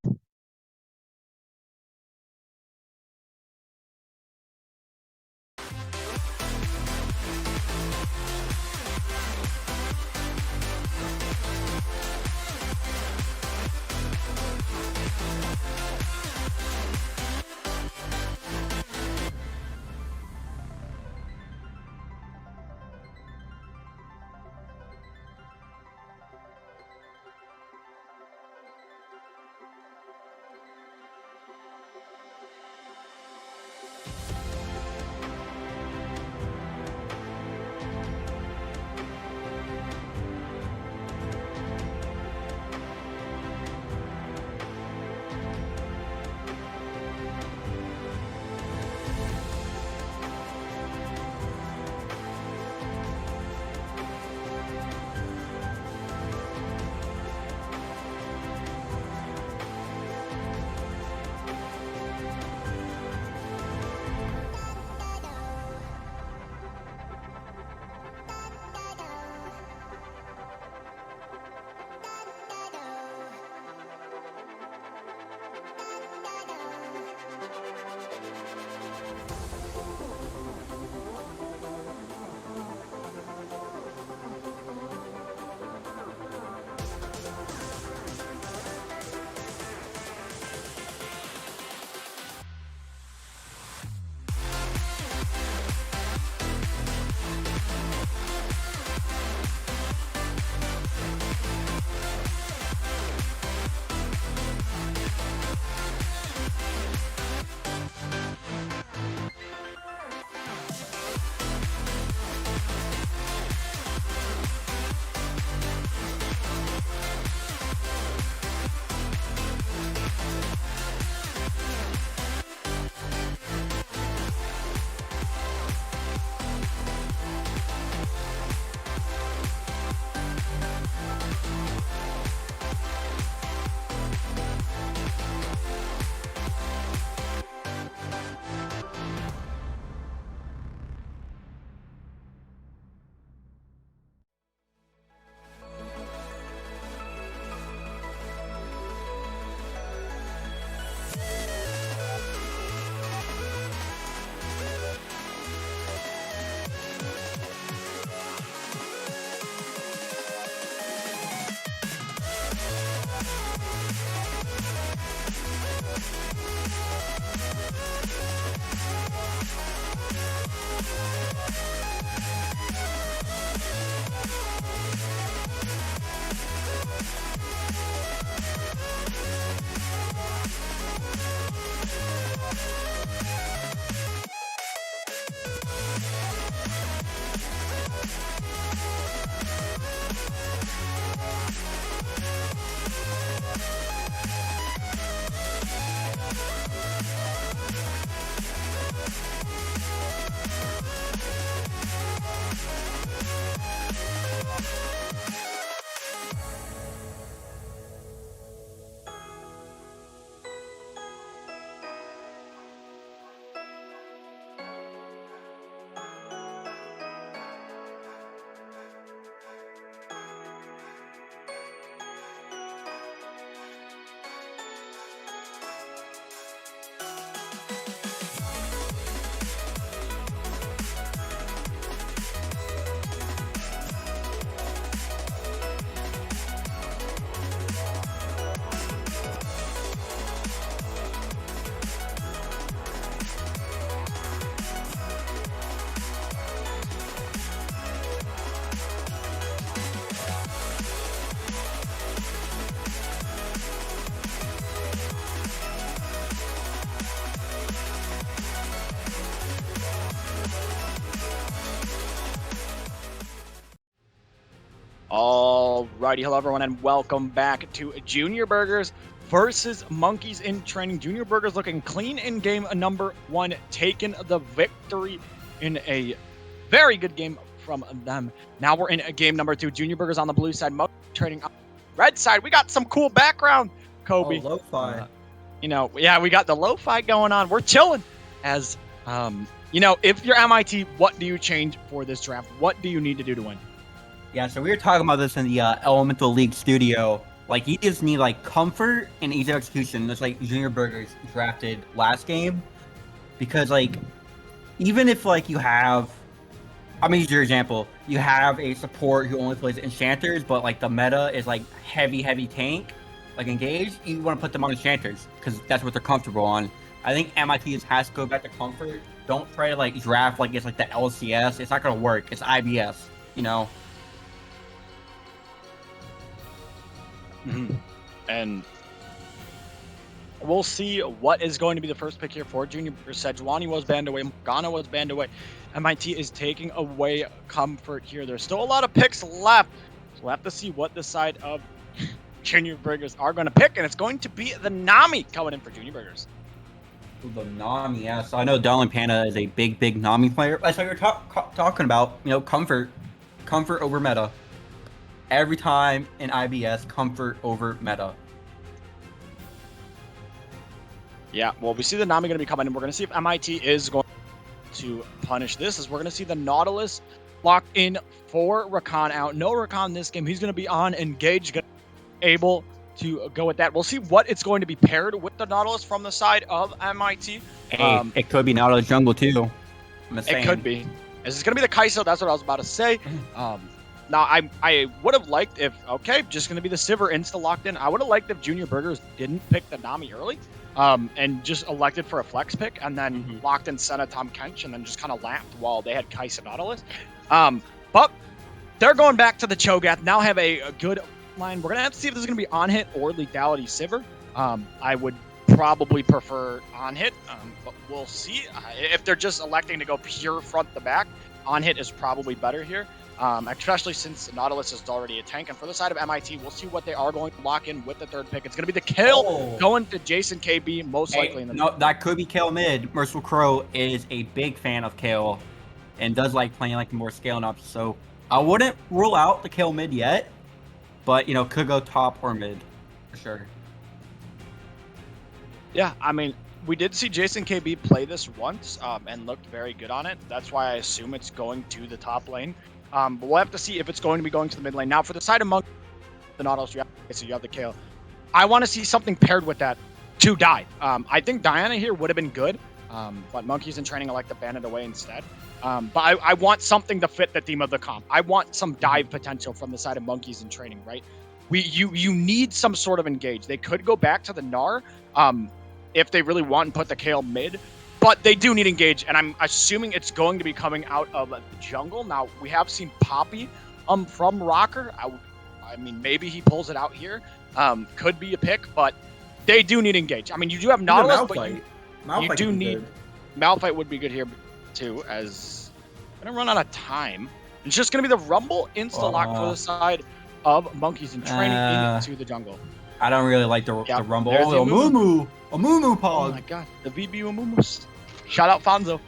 Alrighty, hello everyone, and welcome back to Junior Burgers versus Monkeys in Training. Junior Burgers looking clean in game number 1, taking the victory in a very good game from them. Now we're in game number 2. Junior Burgers on the blue side, Monkeys Training on the red side. We got some cool background, Kobe. Oh, lo-fi. We got the lo-fi going on. We're chilling. As if you're MIT, what do you change for this draft? What do you need to do to win? Yeah, so we were talking about this in the Elemental League studio. Like, you just need, like, comfort and easy execution. That's like Junior Burgers drafted last game. Because, like, even if, like, you have... I'm going to use your example. You have a support who only plays Enchanters, but, like, the meta is, like, heavy tank, like, engaged. You want to put them on Enchanters, because that's what they're comfortable on. I think MIT has to go back to comfort. Don't try to, like, draft like it's, like, the LCS. It's not going to work. It's IBS, you know? And we'll see what is going to be the first pick here for Junior. Sejuani was banned away. Morgana was banned away. MIT is taking away comfort here. There's still a lot of picks left. So we'll have to see what the side of Junior Burgers are going to pick. And it's going to be the Nami coming in for Junior Burgers. The Nami, yes. I know Darling Panda is a big Nami player. That's what you're talking about. You know, comfort over meta. Every time in IBS, comfort over meta. Yeah, well, we see the Nami going to be coming in. We're going to see if MIT is going to punish this. As we're going to see the Nautilus locked in for Rakan out. No Rakan this game. He's going to be on Engage, able to go with that. We'll see what it's going to be paired with the Nautilus from the side of MIT. Hey, it could be Nautilus jungle too. It could be. Is this going to be the Kai'Sa? That's what I was about to say. Now, I would have liked if, just going to be the Sivir insta locked in. I would have liked if Junior Burgers didn't pick the Nami early and just elected for a flex pick and then locked in Senna, Tom Kench, and then just kind of lapped while they had Kai'Sa Nautilus. But they're going back to the Cho'Gath. Now have a good line. We're going to have to see if this is going to be on hit or lethality Sivir. I would probably prefer on hit, but we'll see. If they're just electing to go pure front to back, on hit is probably better here. Especially since Nautilus is already a tank. And for the side of MIT, we'll see what they are going to lock in with the third pick. It's going to be the kill going to Jason KB, most likely. That could be Kale mid. Merciful Crow is a big fan of Kale and does like playing like more scaling up. So I wouldn't rule out the Kale mid yet, but, could go top or mid for sure. Yeah, I mean, we did see Jason KB play this once and looked very good on it. That's why I assume it's going to the top lane. But we'll have to see if it's going to be going to the mid lane. Now, for the side of Monk, the Nautilus, you have the Kale. I want to see something paired with that to die. I think Diana here would have been good, but Monkeys in Training, I like to ban it away instead. But I want something to fit the theme of the comp. I want some dive potential from the side of Monkeys in Training, right? You need some sort of engage. They could go back to the Gnar if they really want and put the Kale mid. But they do need engage, and I'm assuming it's going to be coming out of the jungle. Now, we have seen Poppy from Rocker. I mean, maybe he pulls it out here. Could be a pick, but they do need engage. I mean, you do have Nautilus, but you do need... Malphite would be good here, too, as... I'm going to run out of time. It's just going to be the Rumble insta-lock for the side of Monkeys in Training into the jungle. I don't really like the Rumble. A Moo Pog. Oh my god, the VB Amumus. Shout out Fonzo.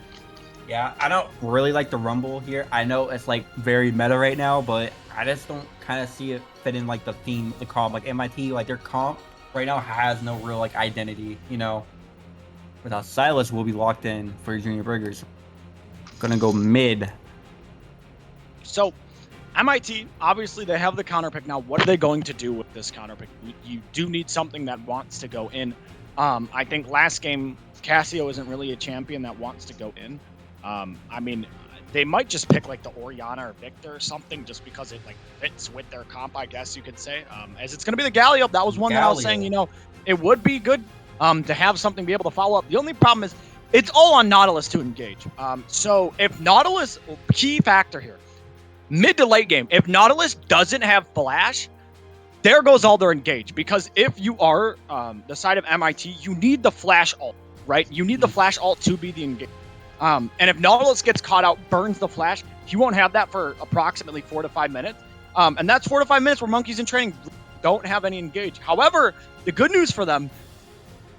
Yeah, I don't really like the Rumble here. I know it's like very meta right now, but I just don't kind of see it fit in like the theme, the comp. Like MIT, like their comp right now has no real like identity, Without Silas will be locked in for Junior Burgers. Gonna go mid. So, MIT, obviously they have the counter pick. Now, what are they going to do with this counter pick? You do need something that wants to go in. I think last game, Cassio isn't really a champion that wants to go in. I mean, they might just pick like the Orianna or Victor or something just because it like fits with their comp, I guess you could say. As it's going to be the Galio. That was one that I was saying, it would be good to have something be able to follow up. The only problem is it's all on Nautilus to engage. So if Nautilus, key factor here, mid to late game, if Nautilus doesn't have flash, there goes all their engage. Because if you are the side of MIT, you need the flash ult, right? You need the flash ult to be the engage. And if Nautilus gets caught out, burns the flash, you won't have that for approximately 4 to 5 minutes. And that's 4 to 5 minutes where monkeys in training don't have any engage. However, the good news for them,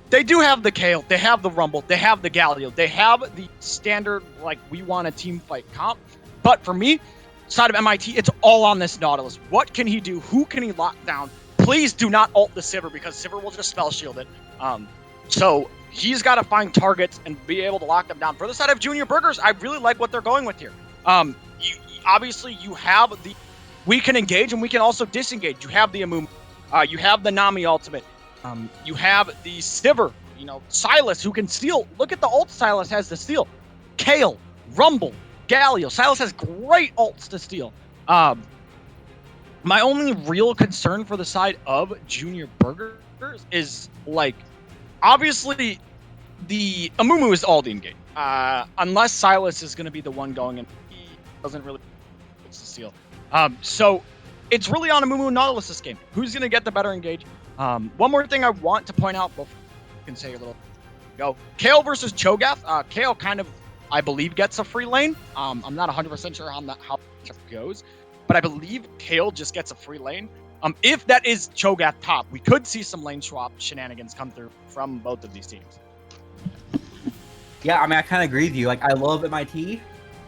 they do have the Kale, they have the Rumble, they have the Galio, they have the standard, like, we want a team fight comp. But for me, side of MIT, it's all on this Nautilus. What can he do? Who can he lock down? Please do not ult the Sivir, because Sivir will just spell shield it. So he's got to find targets and be able to lock them down. For the side of Junior Burgers, I really like what they're going with here. Obviously, you have the... We can engage and we can also disengage. You have the Amumu. You have the Nami ultimate. You have the Sivir, Silas, who can steal. Look at the ult Silas has to steal. Kale, Rumble, Galio. Silas has great ults to steal. My only real concern for the side of Junior Burgers is, like, obviously, the Amumu is all the engage. Unless Silas is going to be the one going in, he doesn't really to steal. So it's really on Amumu Nautilus this game. Who's going to get the better engage? One more thing I want to point out before you can say your little go. Kale versus Cho'Gath. Kale kind of, I believe, gets a free lane. I'm not 100% sure how it goes, but I believe Kale just gets a free lane. If that is Cho'Gath top, we could see some lane swap shenanigans come through from both of these teams. Yeah, I mean, I kind of agree with you. Like, I love MIT.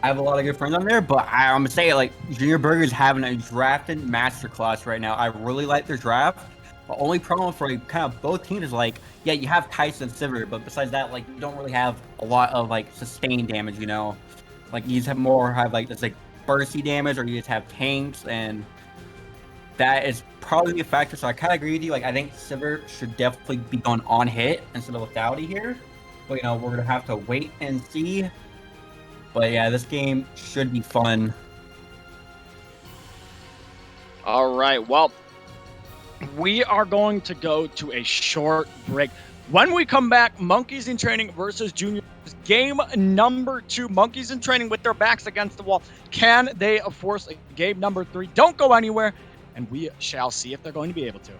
I have a lot of good friends on there, but I'm going to say, like, Junior Burger is having a drafting masterclass right now. I really like their draft. The only problem for kind of both teams is, like, yeah, you have Tyson and Sivir, but besides that, like, you don't really have a lot of, like, sustained damage, Like, you just have this, like, bursty damage, or you just have tanks, and that is probably a factor. So I kind of agree with you. Like, I think Sivir should definitely be going on hit instead of lethality here. But, we're going to have to wait and see. But yeah, this game should be fun. All right. Well, we are going to go to a short break. When we come back, Monkeys in Training versus Junior. Game number 2. Monkeys in Training with their backs against the wall. Can they force game number 3? Don't go anywhere, and we shall see if they're going to be able to.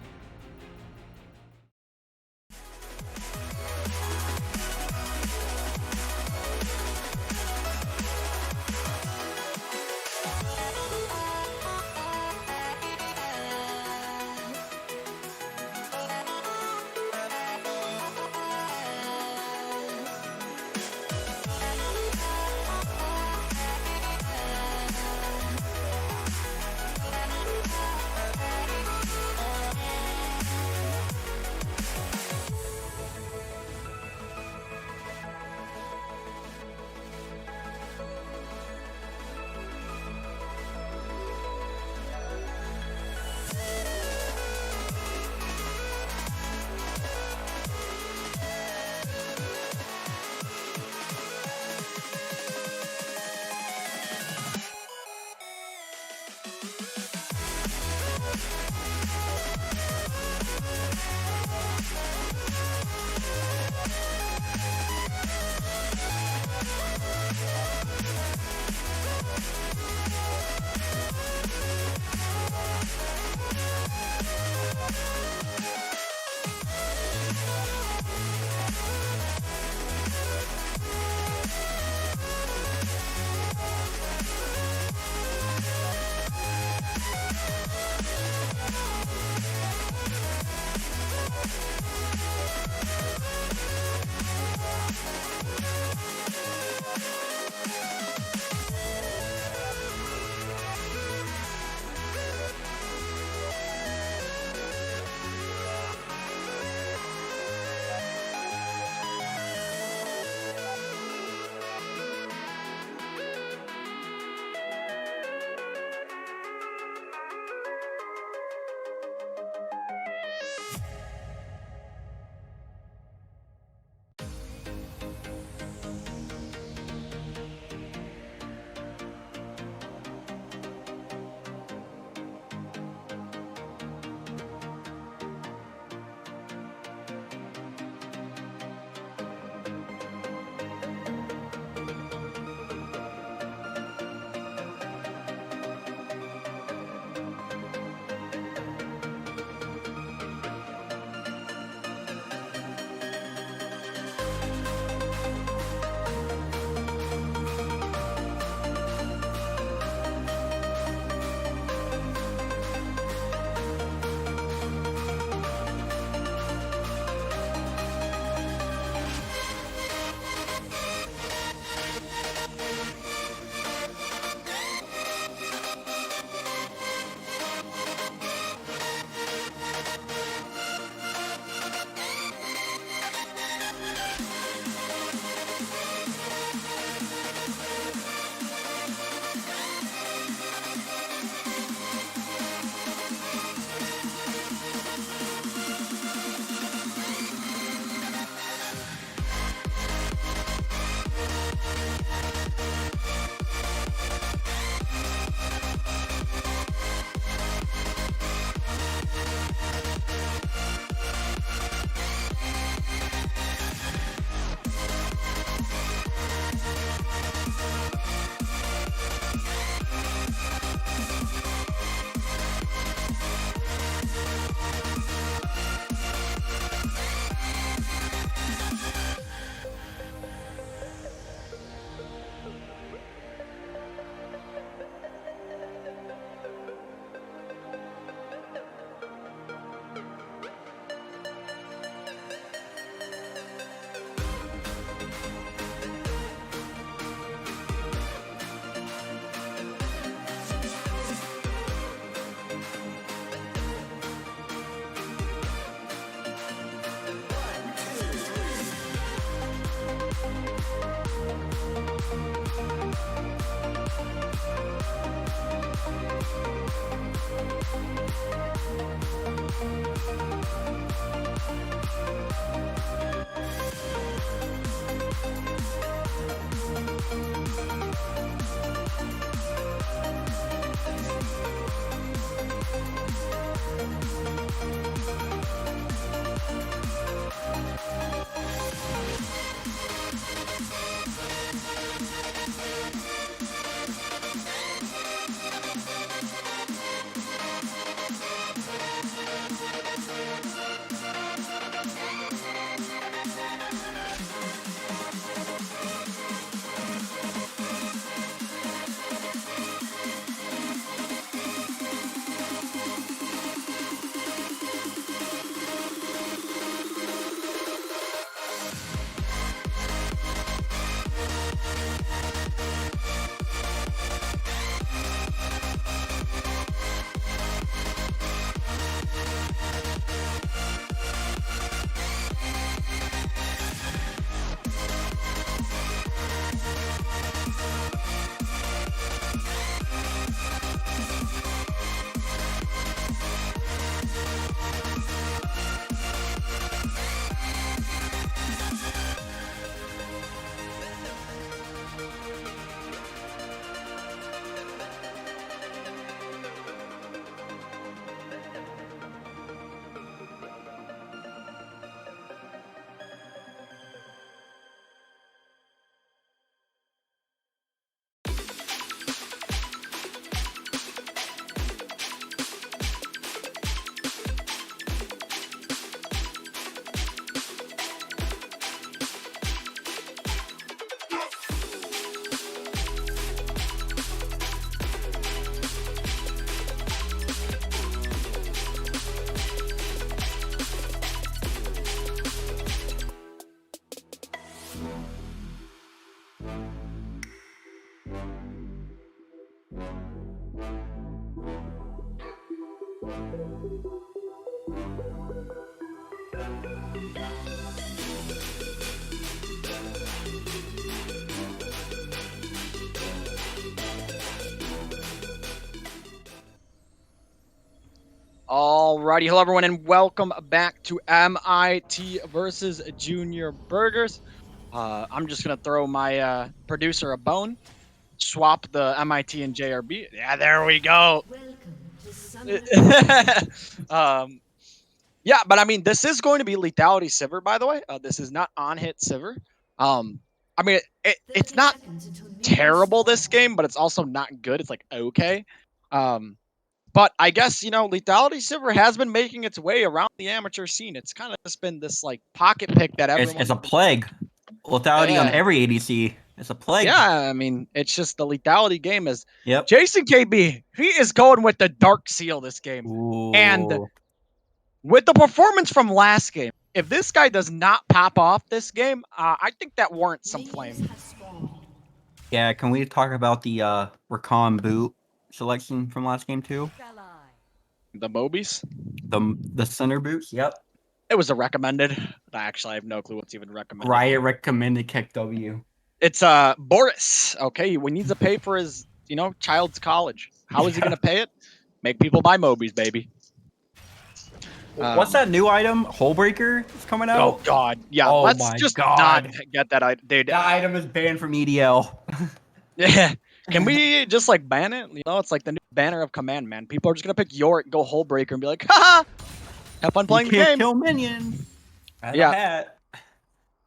Alrighty, hello everyone, and welcome back to MIT versus Junior Burgers. I'm just gonna throw my producer a bone, swap the MIT and JRB. Yeah, there we go. Yeah, but I mean, this is going to be lethality Sivir, by the way. This is not on hit Sivir. I mean, it's not terrible this game, but it's also not good. It's like okay. But I guess, Lethality Silver has been making its way around the amateur scene. It's kind of just been this like pocket pick that It's everyone. a plague. Lethality on Yeah, every ADC. It's a plague. yeah. I mean, it's just the lethality game is. Yep. Jason KB, he is going with the Dark Seal this game, and Ooh. with the performance from last game, if this guy does not pop off this game, I think that warrants some flame. Yeah, can we talk about the Recon boot selection from last game too? The Mobies. The center boots. Yep. It was a recommended. Actually, I have no clue what's even recommended. Riot recommended Kick W. It's Boris. Okay, he needs to pay for his child's college. How is he gonna pay it? Make people buy Mobies, baby. What's that new item? Holebreaker is coming out. Oh God, yeah. Oh let's my just God. not get that item. Dude, That item is banned from EDL. yeah. Can we just like ban it? It's like the new banner of Command, man. People are just gonna pick Yorick, go Holebreaker, and be like, haha, have fun playing You the can't game. kill minion. Yeah.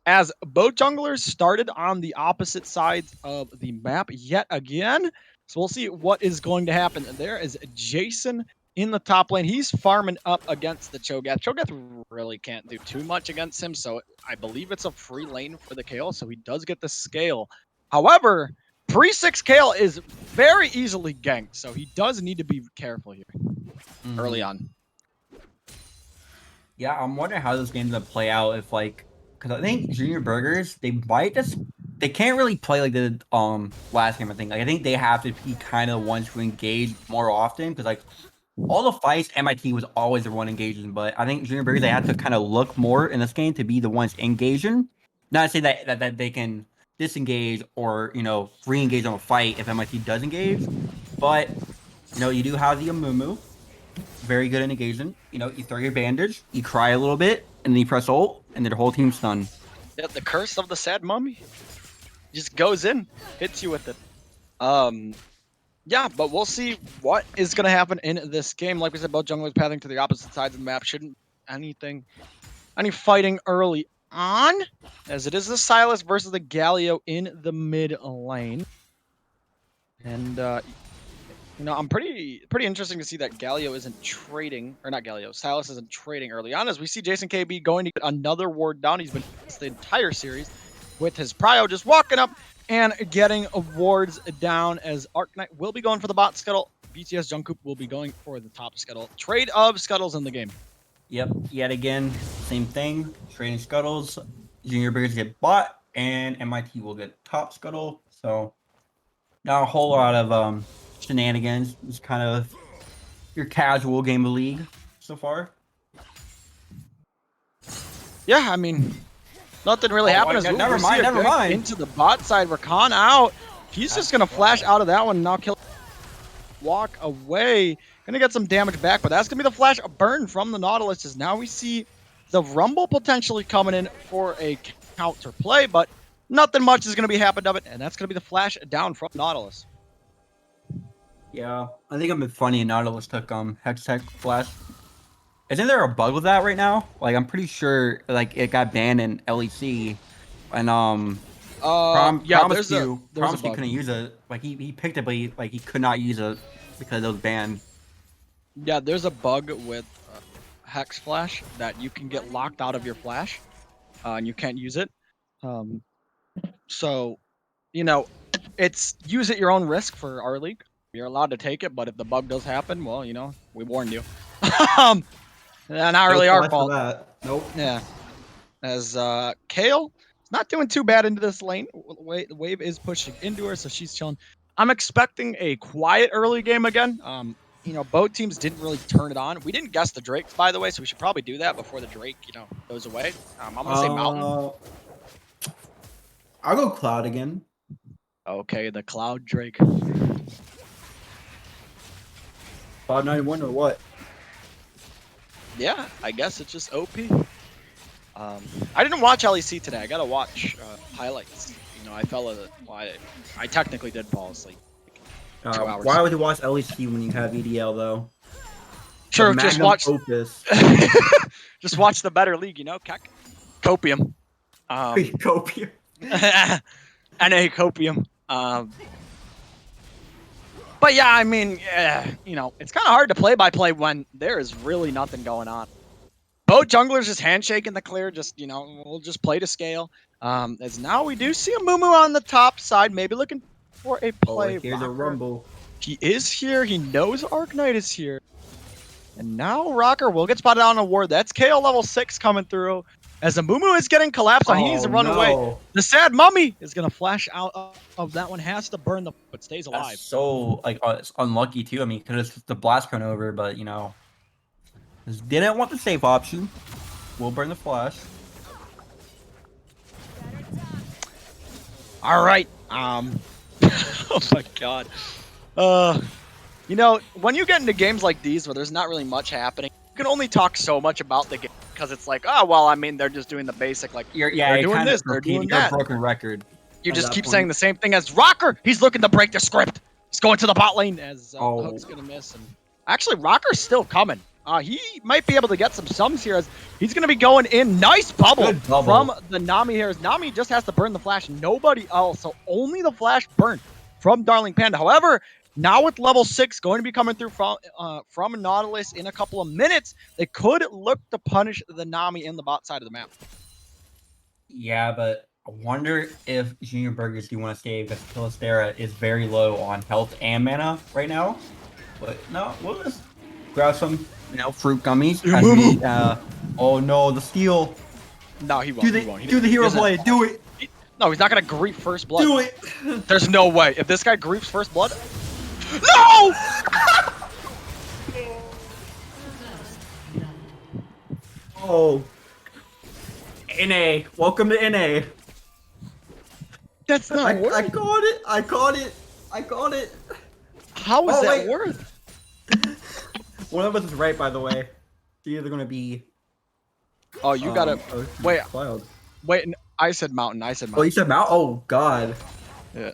As both junglers started on the opposite sides of the map yet again. So we'll see what is going to happen. There is Jason in the top lane. He's farming up against the Cho'Gath. Cho'Gath really can't do too much against him, so I believe it's a free lane for the Kayle, so he does get the scale. However, pre-6 Kayle is very easily ganked, so he does need to be careful here early on. Yeah, I'm wondering how this game's gonna play out if because I think Junior Burgers they can't really play like the last game. I think I think they have to be kind of ones who engage more often because all the fights MIT was always the one engaging, but I think Junior Burgers they have to kind of look more in this game to be the ones engaging. Not to say that they can disengage or re-engage on a fight if MIT does engage, but you do have the Amumu. Very good in engagement. You throw your bandage, you cry a little bit, and then you press ult, and then the whole team's stunned. Yeah, the curse of the sad mummy just goes in, hits you with it. Yeah, but we'll see what is going to happen in this game. Like we said, both junglers pathing to the opposite sides of the map. Shouldn't any fighting early on, as it is the Silas versus the Galio in the mid lane. And I'm pretty interesting to see that Galio isn't trading, or not Galio, Silas isn't trading early on, as we see Jason KB going to get another ward down. He's been the entire series with his prio just walking up and getting wards down, as Arknight will be going for the bot scuttle. BTS Jungkook will be going for the top scuttle. Trade of scuttles in the game. Yep, yet again, same thing. Trading scuttles. Junior Burgers get bot, and MIT will get top scuttle. So, not a whole lot of shenanigans. It's kind of your casual game of League so far. Yeah, I mean, nothing really happened. Never mind. Into the bot side, Rakan out. He's just gonna flash out of that one and now kill. Walk away. Gonna get some damage back, but that's gonna be the flash burn from the Nautilus. As now we see the Rumble potentially coming in for a counter play, but nothing much is gonna be happened of it, and that's gonna be the flash down from Nautilus. Yeah, I think I'm funny. Nautilus took Hex Tech Flash. Isn't there a bug with that right now? I'm pretty sure it got banned in LEC, and promised you couldn't use it. He picked it, but he could not use it because it was banned. Yeah, there's a bug with Hex Flash that you can get locked out of your flash, and you can't use it. So, it's use at your own risk for our league. You're allowed to take it, but if the bug does happen, well, we warned you. Not really our fault. Nope. Yeah. As Kayle is not doing too bad into this lane. The wave is pushing into her, so she's chilling. I'm expecting a quiet early game again. you know, both teams didn't really turn it on. We didn't guess the Drake, by the way, so we should probably do that before the Drake, you know, goes away. I'm gonna say Mountain. I'll go Cloud again. Okay, the Cloud Drake. Cloud 91 or what? Yeah, I guess it's just OP. I didn't watch LEC today. I gotta watch highlights. You know, I technically did fall asleep. 2 hours. Why would you watch LEC when you have EDL though? Sure, The just magnum watch. opus. Just watch the better league, you know, Copium. Copium. NA Copium. But yeah, I mean, you know, it's kind of hard to play-by-play when there is really nothing going on. Both junglers just handshaking the clear, just, you know, we'll just play to scale. As now we do see a Mumu on the top side, maybe looking for a play. Here's a Rumble. He is here. He knows Arknight is here. And now Rocker will get spotted on a ward. That's KO level 6 coming through. As the Mumu is getting collapsed on, he needs to run away. The sad mummy is going to flash out of that one. Has to burn but stays alive. That's so, like, it's unlucky, too. I mean, could have the blast cone over, but, you know, just didn't want the safe option. We'll burn the flash. All right. Oh, my God. You know, when you get into games like these where there's not really much happening, you can only talk so much about the game because it's like, oh, well, I mean, they're just doing the basic, like, they're doing this, they're doing that. Broken record. You just keep saying the same thing as Rocker. He's looking to break the script. He's going to the bot lane as Hook's going to miss. And actually, Rocker's still coming. He might be able to get some sums here as he's going to be going in. Nice bubble from the Nami here. As Nami just has to burn the flash. Nobody else. So only the flash burn from Darling Panda. However, now with level 6 going to be coming through from Nautilus in a couple of minutes, they could look to punish the Nami in the bot side of the map. Yeah, but I wonder if Junior Burgers do want to save because Kilistera is very low on health and mana right now. But no, we'll just grab some, you know, fruit gummies. Oh no, the steal. No, he won't. Do the hero play. Do it. No, he's not gonna grief first blood. Do it. There's no way. If this guy griefs first blood, no. Oh. NA. Welcome to NA. That's not worth. I caught it. I caught it. I caught it. How is that worth? One of us is right, by the way. It's either gonna be. Oh, you gotta wait. Cloud. Wait, I said mountain. I said mountain. Oh, you said mountain. Oh God. Yeah.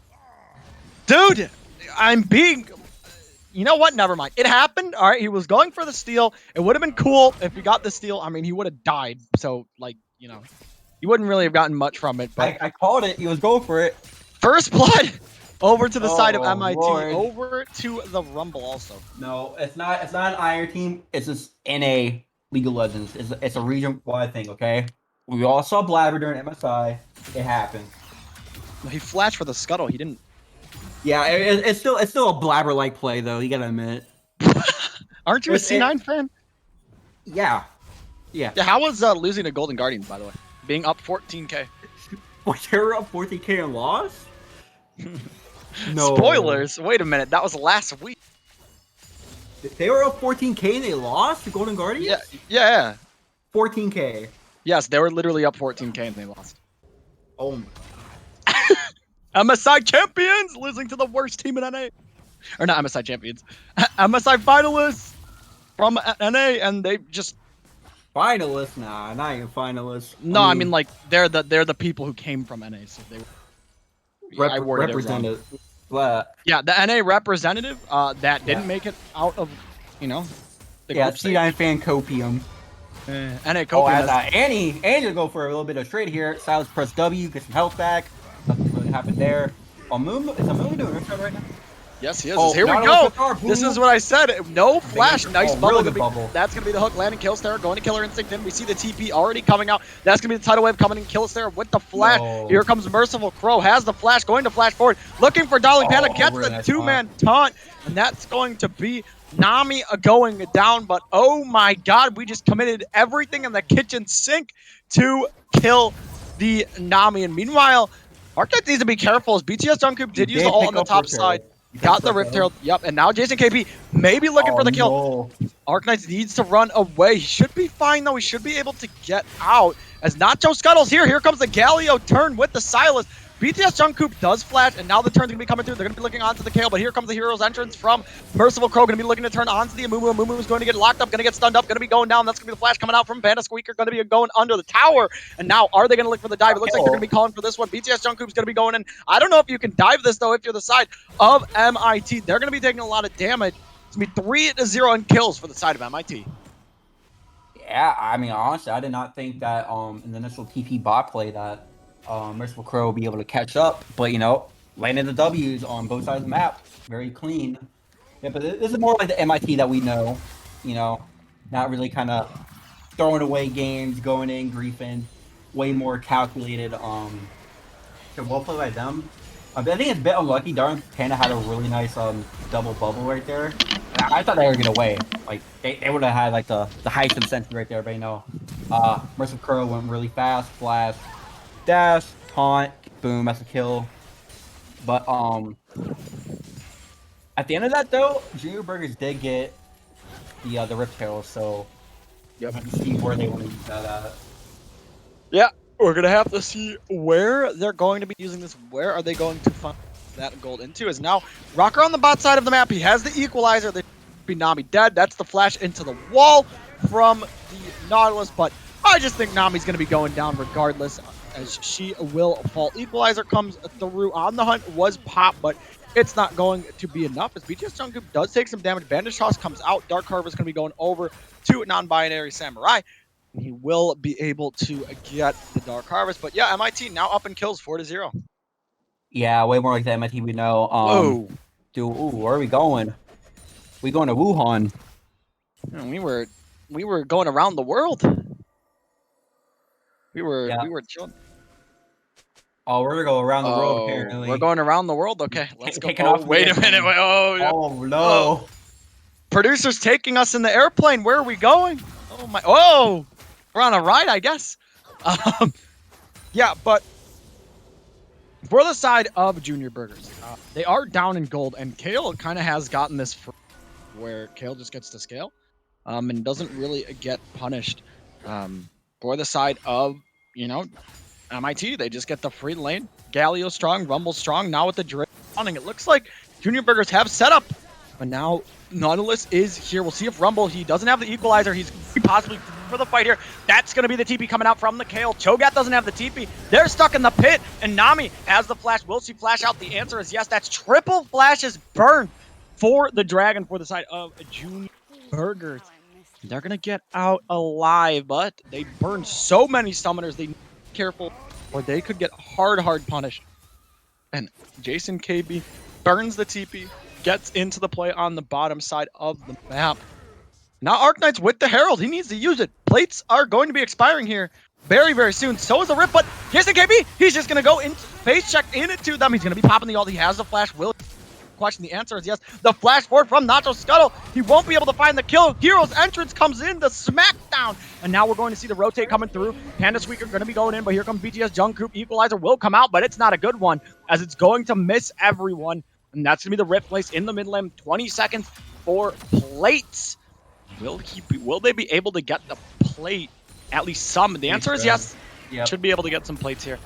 Dude, I'm being. You know what? Never mind. It happened. All right, he was going for the steal. It would have been cool if he got the steal. I mean, he would have died. So, like, you know, he wouldn't really have gotten much from it. But I called it. He was going for it. First blood. Over to the side of MIT, Lord. over to the Rumble also. No, it's not. It's not an Iron team. It's just NA League of Legends. It's a region-wide thing. Okay. We all saw Blabber during MSI. It happened. He flashed for the scuttle. He didn't. Yeah, it's still a Blabber-like play though. You gotta admit. Aren't you a C9 fan? Yeah. Yeah. How was losing to Golden Guardians, by the way? Being up 14k. They were up 14k and lost. No. Spoilers. Wait a minute. That was last week. They were up 14k and they lost to Golden Guardians? Yeah. 14k. Yes, they were literally up 14k and they lost. Oh my. MSI champions losing to the worst team in NA. Or not MSI champions. MSI finalists from NA, and they just Finalists? Nah, not even finalists. No, I mean like they're the people who came from NA, so they were representative. But yeah, the NA representative that didn't make it out of, you know, the group stage. C9 fan copium. NA copium. Oh, as Annie to go for a little bit of trade here. Silas press W, get some health back. Nothing really happened there. Oh, Moon is a Moon doing a right now? Yes, he is. Here we go. This is what I said. No flash. Nice bubble. Really bubble. That's going to be the hook. Landing Killstare. Going to Killer Instinct in. We see the TP already coming out. That's going to be the tidal wave coming in. Killstare with the flash. No. Here comes Merciful Crow. Has the flash. Going to flash forward. Looking for Darling Panda. Gets the two-man taunt. And that's going to be Nami going down. But oh my God, we just committed everything in the kitchen sink to kill the Nami. And meanwhile, Arknight needs to be careful as BTS Jungkook did use the ult on the top side. Got the Rift Herald. Yep, and now Jason KP maybe looking for the kill. No. Arknights needs to run away. He should be fine, though. He should be able to get out. As Nacho Scuttle's here. Here comes the Galio turn with the Silas. BTS Jungkook does flash, and now the turn's going to be coming through. They're going to be looking onto the Kale, but here comes the hero's entrance from Merciful Crow. Going to be looking to turn onto the Amumu. Amumu is going to get locked up, going to get stunned up, going to be going down. That's going to be the flash coming out from Panda Squeaker. Going to be going under the tower. And now, are they going to look for the dive? It looks like they're going to be calling for this one. BTS Jungkook's going to be going in. I don't know if you can dive this, though, if you're the side of MIT. They're going to be taking a lot of damage. It's going to be 3-0 in kills for the side of MIT. Yeah, I mean, honestly, I did not think that in the initial TP bot play that Merciful Crow will be able to catch up. But, you know, landing the W's on both sides of the map. Very clean. Yeah, but this is more like the MIT that we know. You know, not really kind of throwing away games, going in, griefing. Way more calculated. So well played by them. I think it's a bit unlucky. Darn Panda had a really nice double bubble right there. I thought they were gonna win. Like they would have had like the heights of the century right there, but you know, Merciful Crow went really fast, flash, dash, taunt, boom, that's a kill. But at the end of that though, Junior Burgers did get the Rift Herald, so you have to see where they want to use that at. Yeah, we're gonna have to see where they're going to be using this. Where are they going to find that gold into? Is now Rocker on the bot side of the map. He has the equalizer. They be Nami dead. That's the flash into the wall from the Nautilus, but I just think Nami's going to be going down regardless, as she will fall. Equalizer comes through on the hunt, was popped, but it's not going to be enough, as BTS Jungkook does take some damage. Bandage Toss comes out. Dark Harvest is going to be going over to non-binary Samurai, and he will be able to get the Dark Harvest. But yeah, MIT now up in kills 4-0. Yeah, way more like the MIT we know. Whoa. Dude, ooh, where are we going? We going to Wuhan. We were going around the world. We were chilling. Oh, we're gonna go around the world apparently. We're going around the world. Okay, let's go. Taking Oh, off wait a minute. Wait, oh no. Oh. Producer's taking us in the airplane. Where are we going? Oh my. Oh, we're on a ride, I guess. Yeah, but for the side of Junior Burgers, they are down in gold, and Kale kind of has gotten this where Kale just gets to scale, and doesn't really get punished. For the side of, you know, MIT, they just get the free lane. Galio strong, Rumble strong. Now with the drift running, it looks like Junior Burgers have set up, but now Nautilus is here. We'll see if Rumble, he doesn't have the equalizer. He's possibly for the fight here. That's going to be the TP coming out from the Kale. Cho'Gath doesn't have the TP. They're stuck in the pit, and Nami has the flash. Will she flash out? The answer is yes. That's triple flashes burned for the Dragon for the side of Junior Burgers. They're going to get out alive, but they burn so many summoners. They need to be careful, or they could get hard punished. And Jason KB burns the TP, gets into the play on the bottom side of the map. Now Arknights with the Herald. He needs to use it. Plates are going to be expiring here very soon. So is the Rip, but Jason KB, he's just going to go in, face check into them. He's going to be popping the ult. He has the flash. Will question, the answer is yes. The flash forward from Nacho Scuttle. He won't be able to find the kill. Hero's entrance comes in, the smackdown. And now we're going to see the rotate coming through. Panda Squeaker going to be going in, but here comes BTS Jungkook. Equalizer will come out, but it's not a good one, as it's going to miss everyone. And that's going to be the Rift place in the mid lane. 20 seconds for plates. Will they be able to get the plate? At least some. The answer is yes. Yep. Should be able to get some plates here.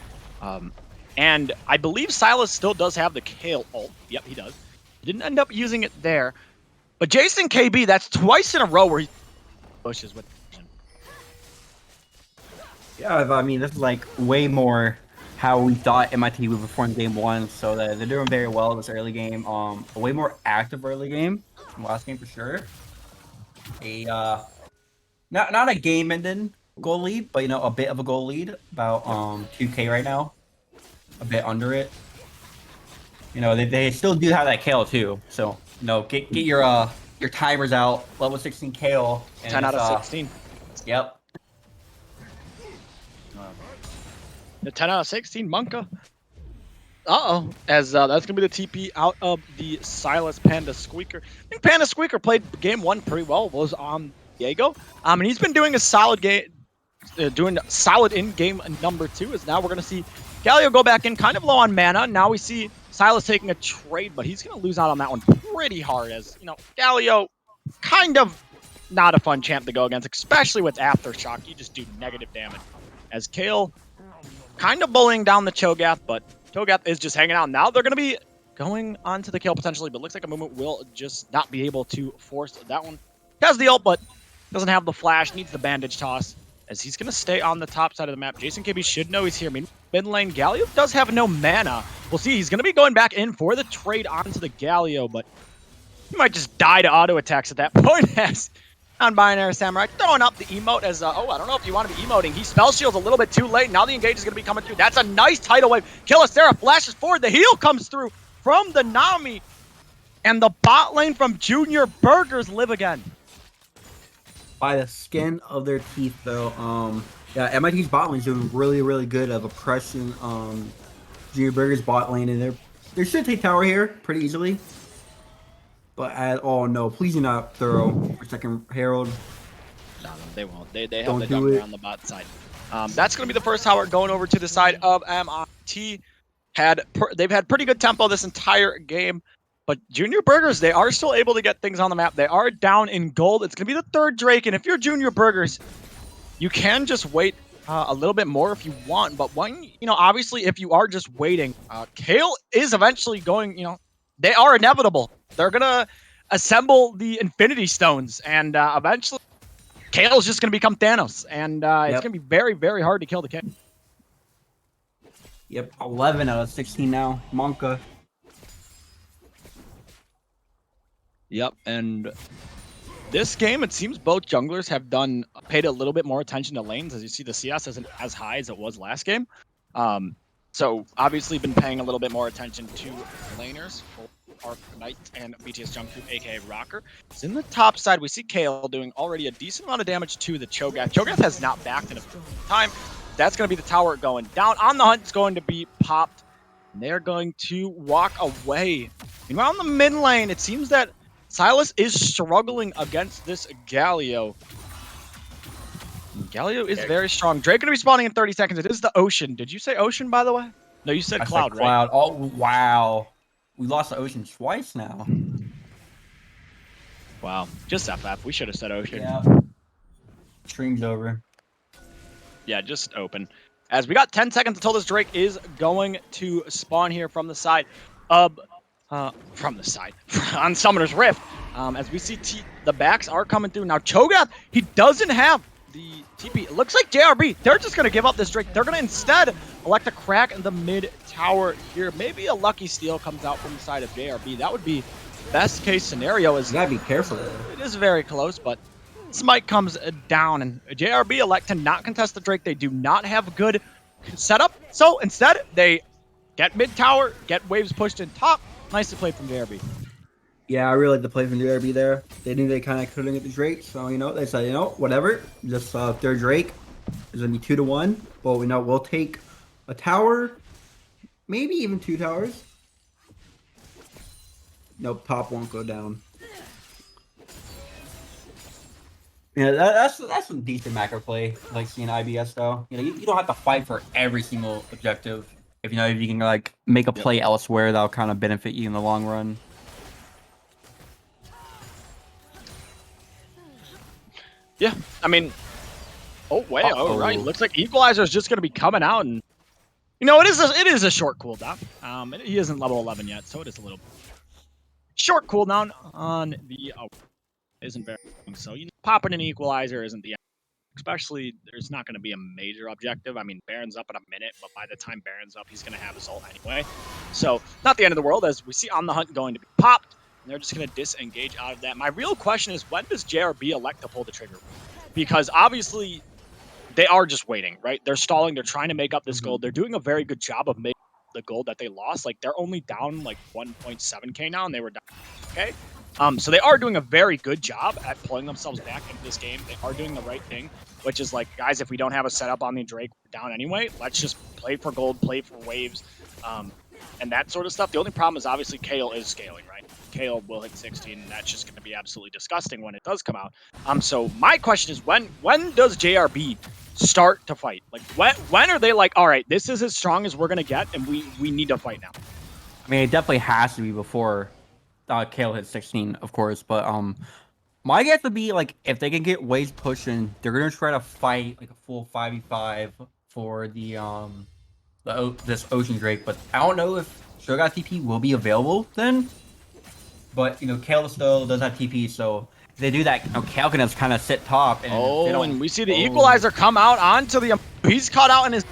And I believe Silas still does have the Kale ult. Yep, he does. Didn't end up using it there. But Jason KB, that's twice in a row where he pushes with. Yeah, I mean, this is like way more how we thought MIT would perform game one. So they're doing very well this early game. A way more active early game from last game for sure. Not a game-ending goal lead, but you know, a bit of a goal lead. About 2K right now. A bit under it. You know, they still do have that Kale too. So, you know, get your timers out. Level 16 Kale. And 10 out of 16. Yep. The 10 out of 16 Monka. Uh-oh. As that's going to be the TP out of the Silas Panda Squeaker. I think Panda Squeaker played game one pretty well. Was on Diego. And he's been doing a solid game. Doing solid in game number 2. As now we're going to see Galio go back in kind of low on mana. Now we see Silas taking a trade, but he's going to lose out on that one pretty hard as, Galio, kind of not a fun champ to go against, especially with Aftershock. You just do negative damage. As Kale kind of bullying down the Cho'Gath, but Cho'Gath is just hanging out. Now they're going to be going on to the kill potentially, but looks like a movement will just not be able to force that one. Has the ult, but doesn't have the flash, needs the bandage toss, as he's going to stay on the top side of the map. Jason KB should know he's here. I mean, mid lane, Galio does have no mana. We'll see. He's going to be going back in for the trade onto the Galio, but he might just die to auto attacks at that point as Non-Binary Samurai throwing up the emote as, I don't know if you want to be emoting. He spell shields a little bit too late. Now the engage is going to be coming through. That's a nice tidal wave. Killisera flashes forward. The heal comes through from the Nami. And the bot lane from Junior Burgers live again. By the skin of their teeth, though. Yeah, MIT's bot lane is doing really, really good of oppressing Junior Burgers bot lane, and they should take tower here pretty easily. But oh no, please do not throw for second Herald. No, they won't. They have Don't the do dump it. around the bot side. That's going to be the first tower going over to the side of MIT. They've had pretty good tempo this entire game. But Junior Burgers, they are still able to get things on the map. They are down in gold. It's going to be the third Drake. And if you're Junior Burgers, you can just wait a little bit more if you want. But when, obviously, if you are just waiting, Kale is eventually going, they are inevitable. They're going to assemble the Infinity Stones. And eventually, Kale's just going to become Thanos. And it's going to be very, very hard to kill the king. Yep, 11 out of 16 now. Monka. Yep, and this game, it seems both junglers have paid a little bit more attention to lanes. As you see, the CS isn't as high as it was last game. So obviously been paying a little bit more attention to laners for Arc Knight and BTS Jungkook, aka Rocker. It's in the top side. We see Kale doing already a decent amount of damage to the Cho'Gath. Cho'Gath has not backed in a time. That's going to be the tower going down. On the hunt, it's going to be popped. And they're going to walk away. Meanwhile, in the mid lane, it seems that Silas is struggling against this Galio. Galio is very strong. Drake going to be spawning in 30 seconds. It is the Ocean. Did you say Ocean, by the way? No, you said Cloud, right? Cloud. Oh, wow. We lost the Ocean twice now. Wow. Just FF. We should have said Ocean. Yeah. Stream's over. Yeah, just open. As we got 10 seconds until this Drake is going to spawn here from the side of... on Summoner's Rift. As we see the backs are coming through. Now, Cho'Gath, he doesn't have the TP. It looks like JRB, they're just going to give up this Drake. They're going to instead elect to crack in the mid tower here. Maybe a lucky steal comes out from the side of JRB. That would be best case scenario. You gotta be careful. It is very close, but Smite comes down, and JRB elect to not contest the Drake. They do not have good setup, so instead they get mid tower, get waves pushed in top. Nicely played from JRB. Yeah, I really like the play from JRB there. They knew they kind of couldn't get the Drake, so they said, whatever. Just third Drake is gonna be 2-1, but we'll take a tower, maybe even 2 towers. Nope, top won't go down. Yeah, that's some decent macro play, like seeing IBS though. You don't have to fight for every single objective. If you can like make a play elsewhere, that'll kind of benefit you in the long run. Yeah, I mean, oh right, looks like Equalizer is just going to be coming out, and it is a short cooldown. He isn't level 11 yet, so it is a little short cooldown on the isn't very long. So popping an Equalizer isn't the especially there's not going to be a major objective. I mean, Baron's up in a minute, but by the time Baron's up, he's going to have his ult anyway. So not the end of the world, as we see On the Hunt going to be popped, and they're just going to disengage out of that. My real question is, when does JRB elect to pull the trigger? Because obviously they are just waiting, right? They're stalling. They're trying to make up this gold. They're doing a very good job of making the gold that they lost. Like, they're only down like 1.7k now, and they were down. Okay. So they are doing a very good job at pulling themselves back into this game. They are doing the right thing, which is like, guys, if we don't have a setup on the Drake, we're down anyway. Let's just play for gold, play for waves, and that sort of stuff. The only problem is obviously Kale is scaling, right? Kale will hit 16, and that's just going to be absolutely disgusting when it does come out. So my question is, when does JRB start to fight? Like, when are they like, all right, this is as strong as we're going to get, and we need to fight now? I mean, it definitely has to be before Kale hits 16, of course. But my guess would be like if they can get waves pushing, they're gonna try to fight like a full 5v5 for this Ocean Drake. But I don't know if Shogun TP will be available then. But Kale still does have TP, so if they do that, Kale can just kind of sit top. And and we see the equalizer come out onto the. He's caught out, and his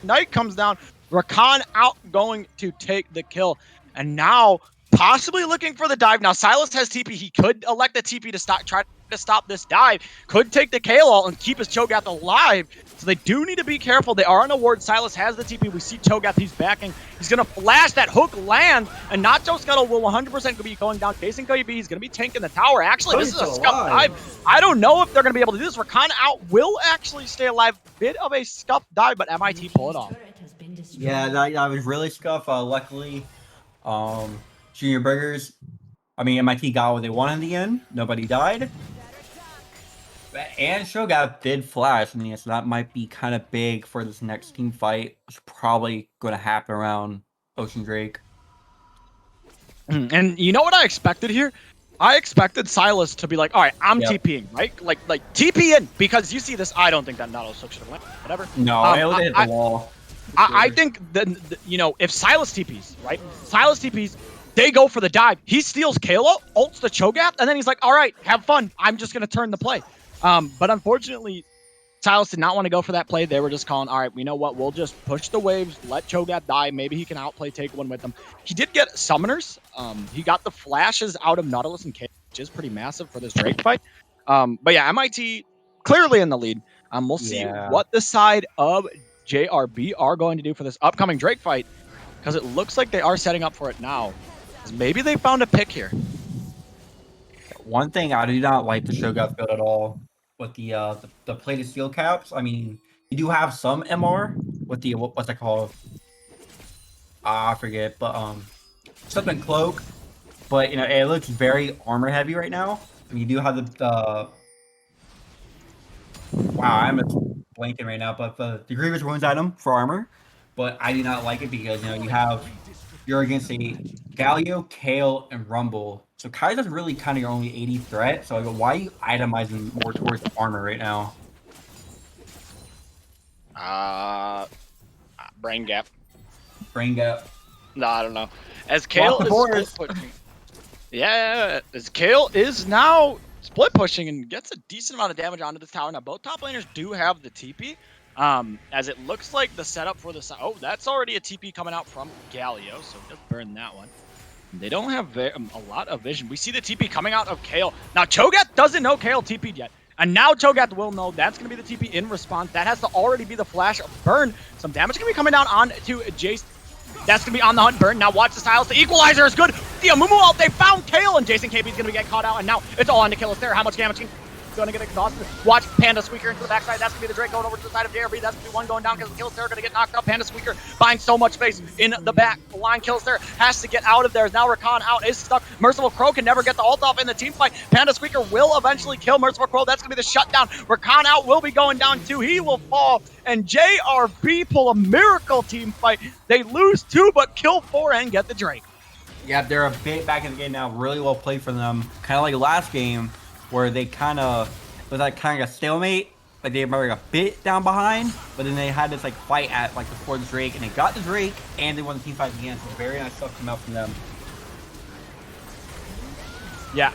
Knight comes down. Rakan out going to take the kill, and now possibly looking for the dive. Now Silas has TP. He could elect the TP to try to stop this dive. Could take the Kale ult and keep his Cho'Gath alive. So they do need to be careful. They are on a ward. Silas has the TP. We see Cho'Gath. He's backing. He's going to flash that hook land, and Nacho Scuttle will 100% be going down. Jason KB, he's going to be tanking the tower. Actually, this is a scuff dive. I don't know if they're going to be able to do this. Rakan out will actually stay alive. Bit of a scuff dive, but MIT pull it off. Yeah, that was really scuff. Luckily, Junior Burgers, MIT got what they wanted in the end. Nobody died. And Shogun did flash, so that might be kind of big for this next team fight. It's probably going to happen around Ocean Drake. And you know what I expected here? I expected Silas to be like, all right, I'm TPing, right? Like TP in, because you see this. I don't think that Nautilus should have went. Whatever. No, it hit the wall. I think that, if Silas TPs, right? Silas TPs, they go for the dive. He steals Kalo, ults the Cho'Gath, and then he's like, all right, have fun. I'm just going to turn the play. But unfortunately, Silas did not want to go for that play. They were just calling, all right, you know what? We'll just push the waves, let Cho'Gath die. Maybe he can outplay take one with them. He did get summoners. He got the flashes out of Nautilus and K, which is pretty massive for this Drake fight. But yeah, MIT clearly in the lead. We'll see what the side of JRB are going to do for this upcoming Drake fight, because it looks like they are setting up for it now. Maybe they found a pick here. One thing I do not like the Shogun build at all with the plated steel caps. You do have some MR with the what's that called? I forget, but something cloak. But it looks very armor heavy right now. You do have the wow, I'm blanking right now, but the Grievous Wounds item for armor. But I do not like it because you're against a Galio, Kale, and Rumble. So Kai'Sa's really kind of your only 80 threat. So why are you itemizing more towards the armor right now? Brain gap. Brain gap. No, I don't know. As Kale is split pushing. Yeah, as Kale is now split pushing and gets a decent amount of damage onto this tower. Now both top laners do have the TP. As it looks like the setup for the oh, that's already a TP coming out from Galio, so just burn that one. They don't have a lot of vision. We see the TP coming out of Kale. Now Cho'Gath doesn't know Kale TP'd yet, and now Cho'Gath will know. That's going to be the TP in response. That has to already be the flash burn. Some damage going to be coming down on to Jace. That's going to be on the hunt burn. Now watch the styles. The equalizer is good. The Amumu ult. They found Kale, and Jason KB is going to get caught out, and now it's all on to Killistera. How much damage can going to get exhausted. Watch Panda Squeaker into the backside. That's going to be the Drake going over to the side of JRB. That's going to be one going down because Killistera going to get knocked out. Panda Squeaker buying so much space in the back line. Killistera has to get out of there. Now Rakan out is stuck. Merciful Crow can never get the ult off in the team fight. Panda Squeaker will eventually kill Merciful Crow. That's going to be the shutdown. Rakan out will be going down too. He will fall. And JRB pull a miracle team fight. They lose 2 but kill 4 and get the Drake. Yeah, they're a bit back in the game now. Really well played for them. Kind of like last game where they kind of was like kind of a stalemate. Like they were a bit down behind, but then they had this like fight at like before the Drake, and they got the Drake, and they won the team fight again. So very nice stuff came out from them. Yeah,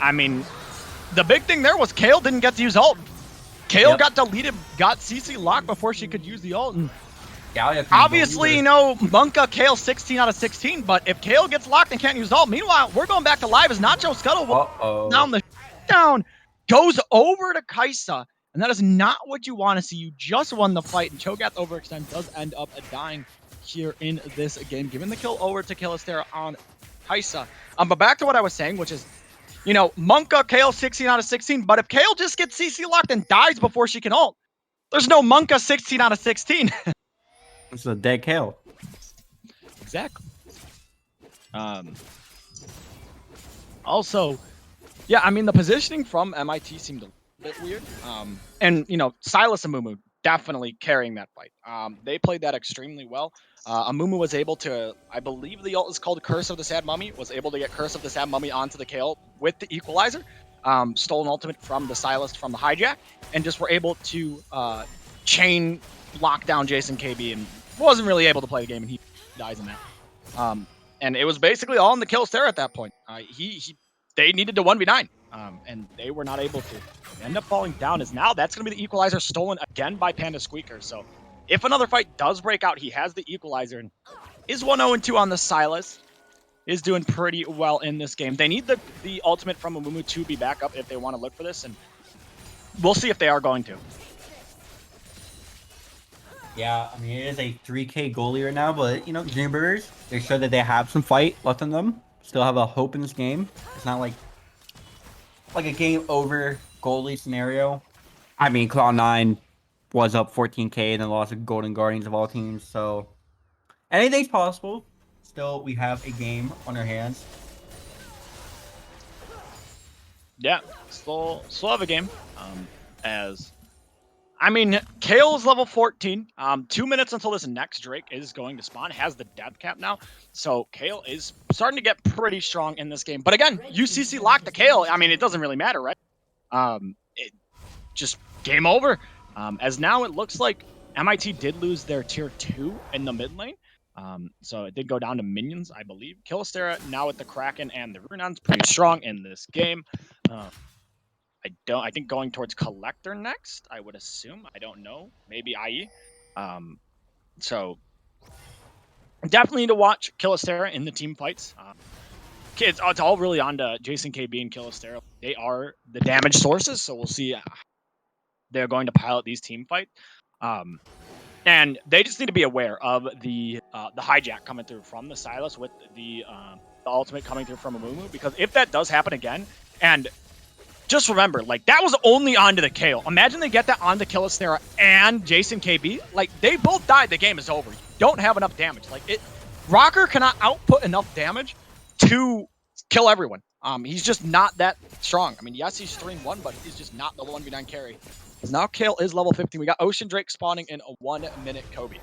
the big thing there was Kale didn't get to use ult. Kale got deleted, got CC locked before she could use the ult. And obviously, Monka, Kale 16 out of 16, but if Kale gets locked and can't use ult, meanwhile, we're going back to live as Nacho Scuttle down the down. Goes over to Kai'Sa, and that is not what you want to see. You just won the fight, and Cho'Gath overextend does end up dying here in this game, giving the kill over to Killistera on Kai'Sa. But back to what I was saying, which is, Monka, Kale 16 out of 16, but if Kale just gets CC locked and dies before she can ult, there's no Monka 16 out of 16. It's a dead Kale. Exactly. Also, yeah, the positioning from MIT seemed a bit weird. And, Silas and Mumu definitely carrying that fight. They played that extremely well. Amumu was able to, I believe the ult is called Curse of the Sad Mummy, was able to get Curse of the Sad Mummy onto the Kale with the Equalizer, stole an ultimate from the Silas from the Hijack, and just were able to chain lock down Jason KB and wasn't really able to play the game, and he dies in that. And it was basically all in the Killstare at that point. They needed to 1v9, and they were not able to. They end up falling down as now that's going to be the Equalizer stolen again by Panda Squeaker. So if another fight does break out, he has the Equalizer and is 1-0-2 on the Silas. Is doing pretty well in this game. They need the ultimate from Amumu to be back up if they want to look for this, and we'll see if they are going to. Yeah, I mean, it is a 3K goalie right now, but, you know, Junior Burgers, they show that they have some fight left in them. Still have a hope in this game. It's not like a game over goalie scenario. I mean, Cloud9 was up 14K and then lost to Golden Guardians of all teams, so anything's possible. Still, we have a game on our hands. Yeah, still have a game. I mean, Kale's level 14. 2 minutes until this next Drake is going to spawn. Has the death cap now. So Kale is starting to get pretty strong in this game. But again, UCC locked the Kale. I mean, it doesn't really matter, right? It just game over. As now it looks like MIT did lose their tier 2 in the mid lane. So it did go down to minions, I believe. Killistera now with the Kraken and the Runon's pretty strong in this game. I think going towards Collector next, I would assume. I don't know. Maybe IE. So definitely need to watch Killistera in the team fights. It's all really on to Jason KB and Killistera. They are the damage sources, so we'll see they're going to pilot these team fights. And they just need to be aware of the hijack coming through from the Silas with the ultimate coming through from Amumu, because if that does happen again, and just remember, like, that was only onto the Kale. Imagine they get that onto Killistera and Jason KB. Like, they both died. The game is over. You don't have enough damage. Like, Rocker cannot output enough damage to kill everyone. He's just not that strong. I mean, yes, he's 3-1, but he's just not the 1v9 carry. Because now Kale is level 15. We got Ocean Drake spawning in a 1 minute Kobe.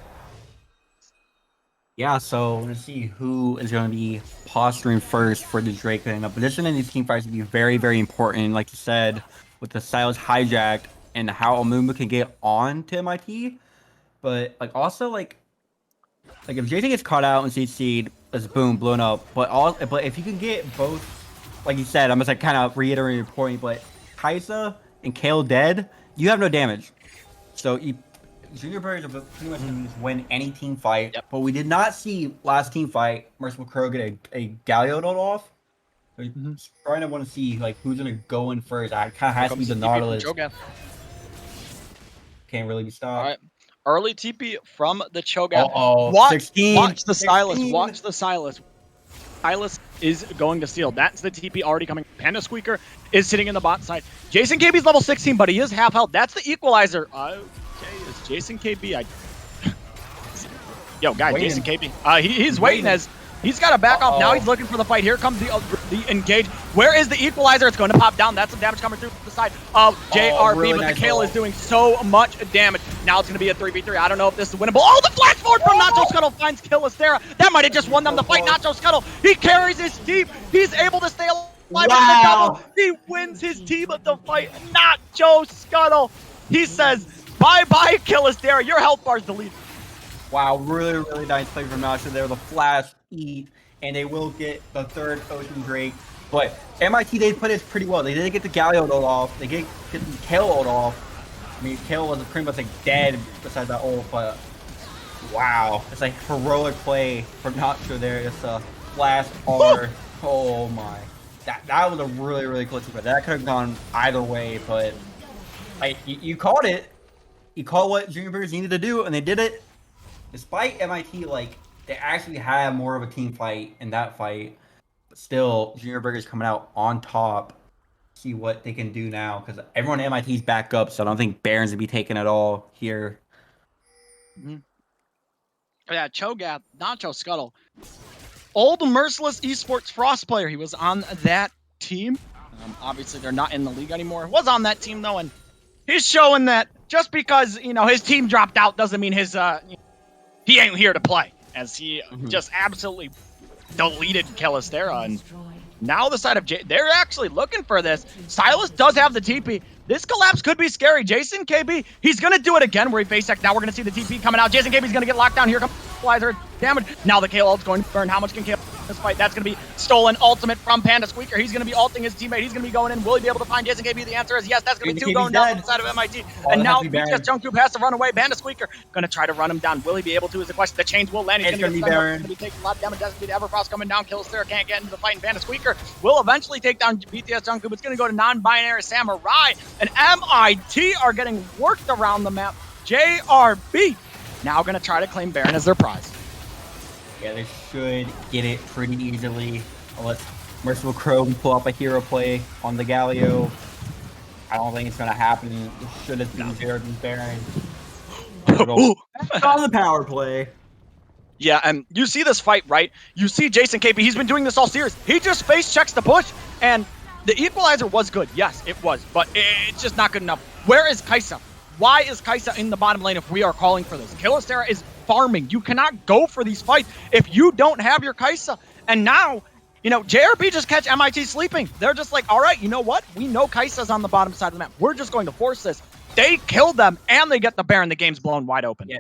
Yeah, so let's see who is going to be posturing first for the Drake lineup. Position in these team fights will be very, very important. Like you said, with the Silas hijacked and how Amumu can get on to MIT. But like also like if Jason gets caught out and CC'd, it's boom, blown up. But if you can get both, like you said, I'm just like kind of reiterating your point, but Kaisa and Kale dead, you have no damage. So Junior Birds are pretty much going to win any team fight. Yep. But we did not see last team fight Merciful Crow get a Galio ult off. So trying to want to see like who's going to go in first. I kind of has to be the Nautilus. Can't really be stopped. All right. Early TP from the Cho'Gath. Uh-oh. Watch the 16. Silas. Watch the Silas. Silas is going to steal. That's the TP already coming. Panda Squeaker is sitting in the bot side. Jason KB's level 16, but he is half health. That's the equalizer. Okay, is Jason KB? Yo, guys, Waiting. Jason KB. He's waiting as he's got to back off. Now he's looking for the fight. Here comes the engage. Where is the equalizer? It's going to pop down. That's some damage coming through the side of JRB, really but nice the Kale ult. is doing so much damage. Now it's going to be a 3v3. I don't know if this is winnable. Oh, the flash forward from Nacho Scuttle finds Killistera. That might have just won them the fight. Nacho Scuttle, he carries his team. He's able to stay alive. Wow. He wins his team of the fight. Nacho Scuttle. He says, bye-bye, Killistera. Your health bar's deleted. Wow, really, really nice play from Nasha there. The flash E, and they will get the third Ocean Drake. But MIT, they put it pretty well. They didn't get the Galio ult off. They get the Kale ult off. I mean, Kale was pretty much like dead besides that ult, but wow. It's like heroic play from Nacho there. It's a flash R. Oh my. That was a really, really close play. That could have gone either way, but like you called it. You called what Junior Birds needed to do, and they did it. Despite MIT, like, they actually had more of a team fight in that fight. But still, Junior Burger's coming out on top. See what they can do now. Because everyone at MIT's back up, so I don't think Barons will be taken at all here. Yeah, Cho'Gath, Nacho Scuttle. Old Merciless Esports Frost player. He was on that team. Obviously, they're not in the league anymore. Was on that team, though, and He's showing that just because his team dropped out doesn't mean he ain't here to play. As he just absolutely deleted Kalistera, and now the side of they're actually looking for this. Silas does have the TP. This collapse could be scary. Jason KB, he's going to do it again where he face check. Now we're going to see the TP coming out. Jason KB's going to get locked down. Here comes Equalizer damage. Now the KO ult's going to burn. How much can KO this fight? That's going to be stolen ultimate from Panda Squeaker. He's going to be ulting his teammate. He's going to be going in. Will he be able to find Jason KB? The answer is yes. That's going to be 2 going down on the side of MIT. And now BTS Jungkook has to run away. Panda Squeaker going to try to run him down. Will he be able to is the question. The chains will land. He's going to be taking a lot of damage. That's going to be the Everfrost coming down. Kalistera can't get into the fight. And Panda Squeaker will eventually take down BTS Jungkook. It's going to go to non-binary Samurai. And MIT are getting worked around the map. JRB now going to try to claim Baron as their prize. Yeah, they should get it pretty easily. I'll let Merciful Crow pull up a hero play on the Galio. I don't think it's going to happen. It should have been JRB Baron. On the power play. Yeah, and you see this fight, right? You see Jason KP. He's been doing this all series. He just face checks the push, and the equalizer was good. Yes, it was, but it's just not good enough. Where is Kaisa? Why is Kaisa in the bottom lane if we are calling for this? Kalistera is farming. You cannot go for these fights if you don't have your Kaisa. And now, JRB just catch MIT sleeping. They're just like, all right, you know what? We know Kaisa's on the bottom side of the map. We're just going to force this. They kill them, and they get the Baron. The game's blown wide open. Yeah,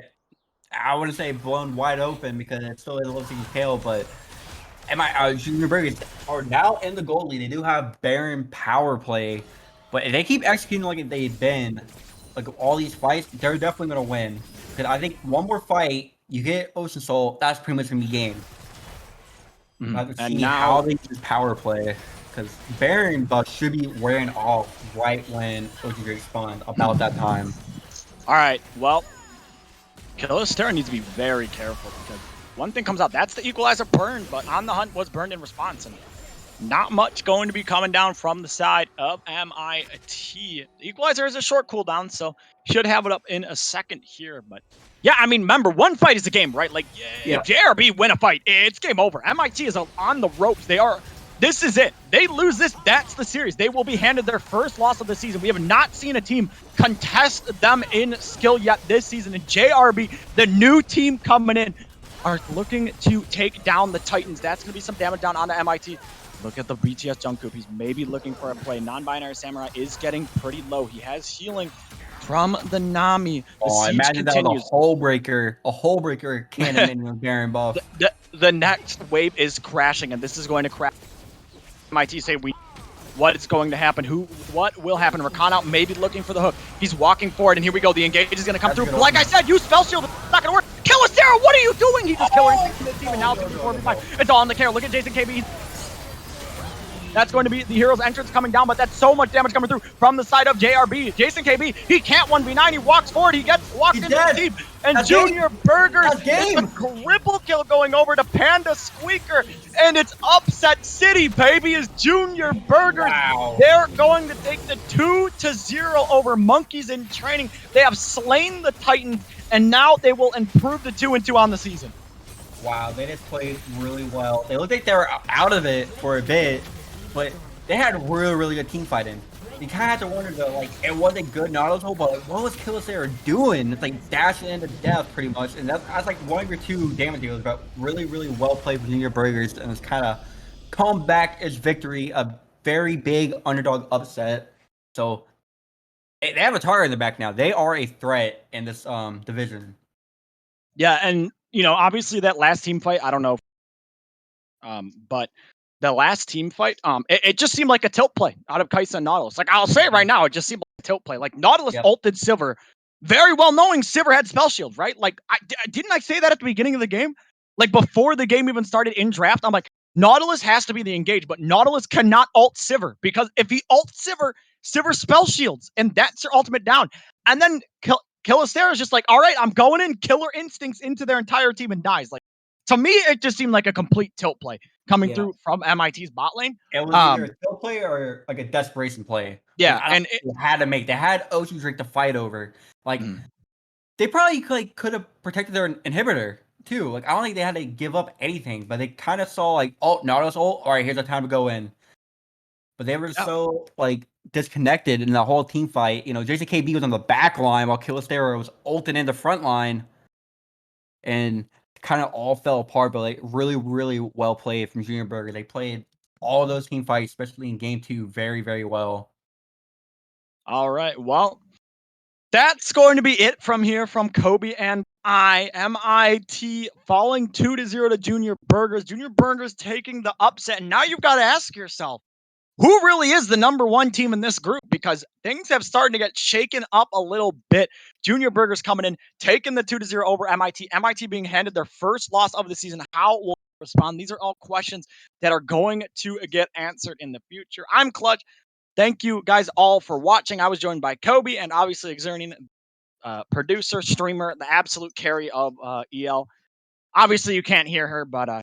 I wouldn't say blown wide open because it still is a losing tail, but Junior Burgers are now in the gold lead. They do have Baron power play, but if they keep executing like they've been, like all these fights, they're definitely going to win. Because I think one more fight, you get Ocean Soul, that's pretty much going to be game. And now how they use power play. Because Baron buff should be wearing off right when Ocean Drake spawned, about that time. All right, well, Kalistera needs to be very careful because one thing comes out, that's the equalizer burn, but On the Hunt was burned in response, and not much going to be coming down from the side of MIT. The equalizer is a short cooldown, so should have it up in a second here, but yeah, I mean, remember, one fight is a game, right? Like, if JRB win a fight, it's game over. MIT is on the ropes. This is it. They lose this, that's the series. They will be handed their first loss of the season. We have not seen a team contest them in skill yet this season. And JRB, the new team coming in, are looking to take down the Titans. That's going to be some damage down onto MIT. Look at the BTS Jungkook. He's maybe looking for a play. Non-binary Samurai is getting pretty low. He has healing from the Nami. The imagine continues. That was a hole breaker cannon in the Baron buff. The next wave is crashing, and this is going to crash. MIT say what is going to happen? What will happen? Rakan out, maybe looking for the hook. He's walking forward, and here we go. The engage is going to come through. Like I said, use spell shield. It's not going to work. Kalistera, what are you doing? He just killed her team, and now it's 4v5. It's all on the care. Look at Jason KB. That's going to be the hero's entrance coming down, but that's so much damage coming through from the side of JRB. Jason KB, he can't 1v9. He walks forward. He gets walked into the team. And that's Junior Burgers gets a cripple kill going over to Panda Squeaker. And it's upset city, baby, is Junior Burgers. Wow. They're going to take the 2-0 over Monkeys in training. They have slain the Titans, and now they will improve the 2-2 on the season. Wow, they just played really well. They looked like they were out of it for a bit. But they had really, really good team fighting. You kind of have to wonder, though, like, it wasn't good Naruto, but like, what was Kalistera doing? It's like dashing into death, pretty much. And that's like one of your two damage deals, but really, really well played for Junior Burgers. And it's kind of come back as victory, a very big underdog upset. So they have a target in the back now. They are a threat in this division. Yeah, and, obviously that last team fight, I don't know. But the last team fight, it just seemed like a tilt play out of Kaisa and Nautilus. Like, I'll say it right now, it just seemed like a tilt play. Like, Nautilus ulted Sivir, very well knowing Sivir had spell shield, right? Like, didn't I say that at the beginning of the game? Like, before the game even started in draft, I'm like, Nautilus has to be the engage, but Nautilus cannot ult Sivir, because if he ults Sivir, Sivir spell shields, and that's your ultimate down. And then Kalistera is just like, all right, I'm going in, killer instincts into their entire team and dies. Like, to me, it just seemed like a complete tilt play coming through from MIT's bot lane. It was either a tilt play or like a desperation play. Yeah, and they had Ocean Drake to fight over. Like, they probably could have protected their inhibitor too. Like, I don't think they had to give up anything, but they kind of saw like, oh, Nautilus ult, all right, here's our time to go in. But they were so like disconnected in the whole team fight. You know, JCKB was on the back line while Killistera was ulting in the front line, and kind of all fell apart. But like really, really well played from Junior Burger. They played all those team fights, especially in game 2, very, very well. All right. Well, that's going to be it from here from Kobe and I. MIT falling 2-0 to Junior Burgers. Junior Burgers taking the upset. And now you've got to ask yourself, who really is the number 1 team in this group? Because things have started to get shaken up a little bit. Junior Burgers coming in, taking the 2-0 over MIT. MIT being handed their first loss of the season. How will they respond? These are all questions that are going to get answered in the future. I'm Clutch. Thank you guys all for watching. I was joined by Kobe and obviously Exerning, producer, streamer, the absolute carry of EL. Obviously, you can't hear her, but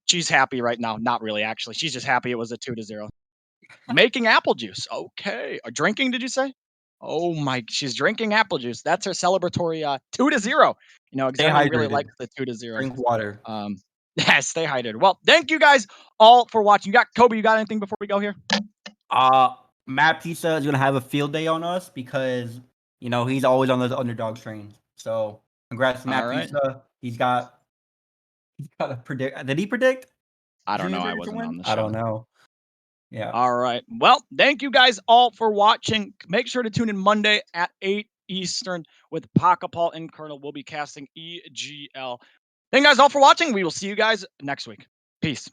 she's happy right now. Not really, actually. She's just happy it was a 2-0. Making apple juice. Okay. Drinking, did you say? Oh my, she's drinking apple juice. That's her celebratory 2-0. Stay Exerning really hydrated. likes the 2-0. Drink water. Yeah, stay hydrated. Well, thank you guys all for watching. Kobe, you got anything before we go here? Matt Pizza is gonna have a field day on us because he's always on those underdog trains. So congrats to Matt All right. Pizza. He's got a predict. Did he predict? I don't know. Junior I Burgers to wasn't win? on the show. I don't know. Yeah. All right. Well, thank you guys all for watching. Make sure to tune in Monday at 8 Eastern with Paca Paul and Colonel. We'll be casting EGL. Thank you guys all for watching. We will see you guys next week. Peace.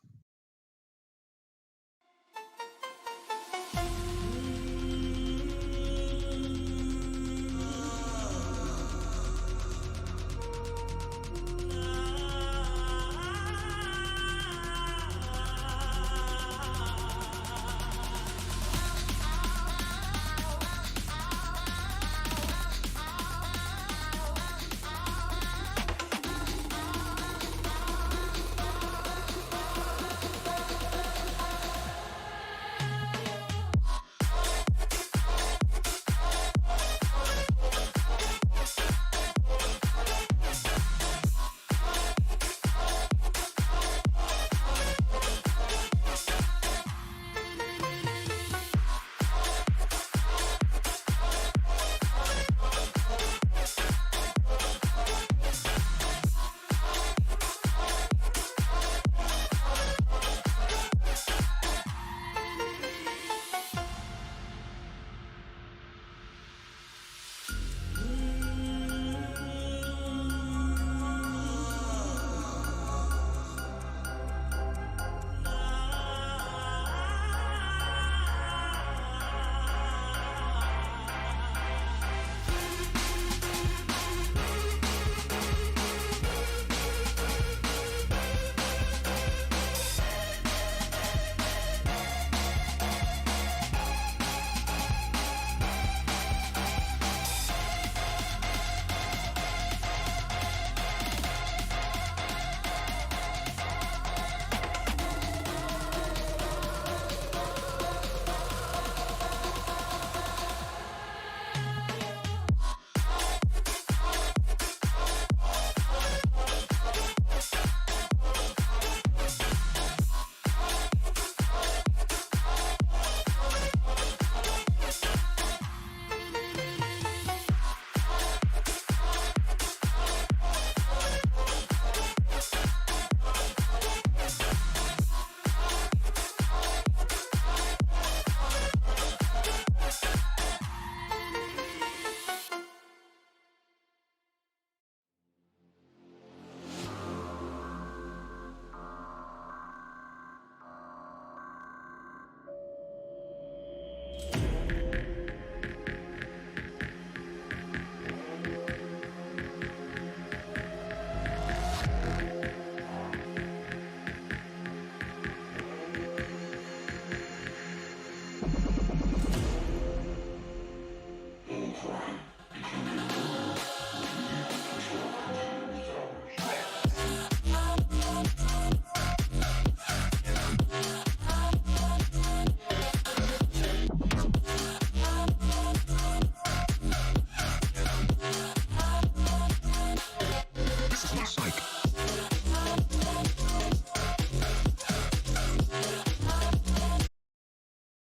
Psych.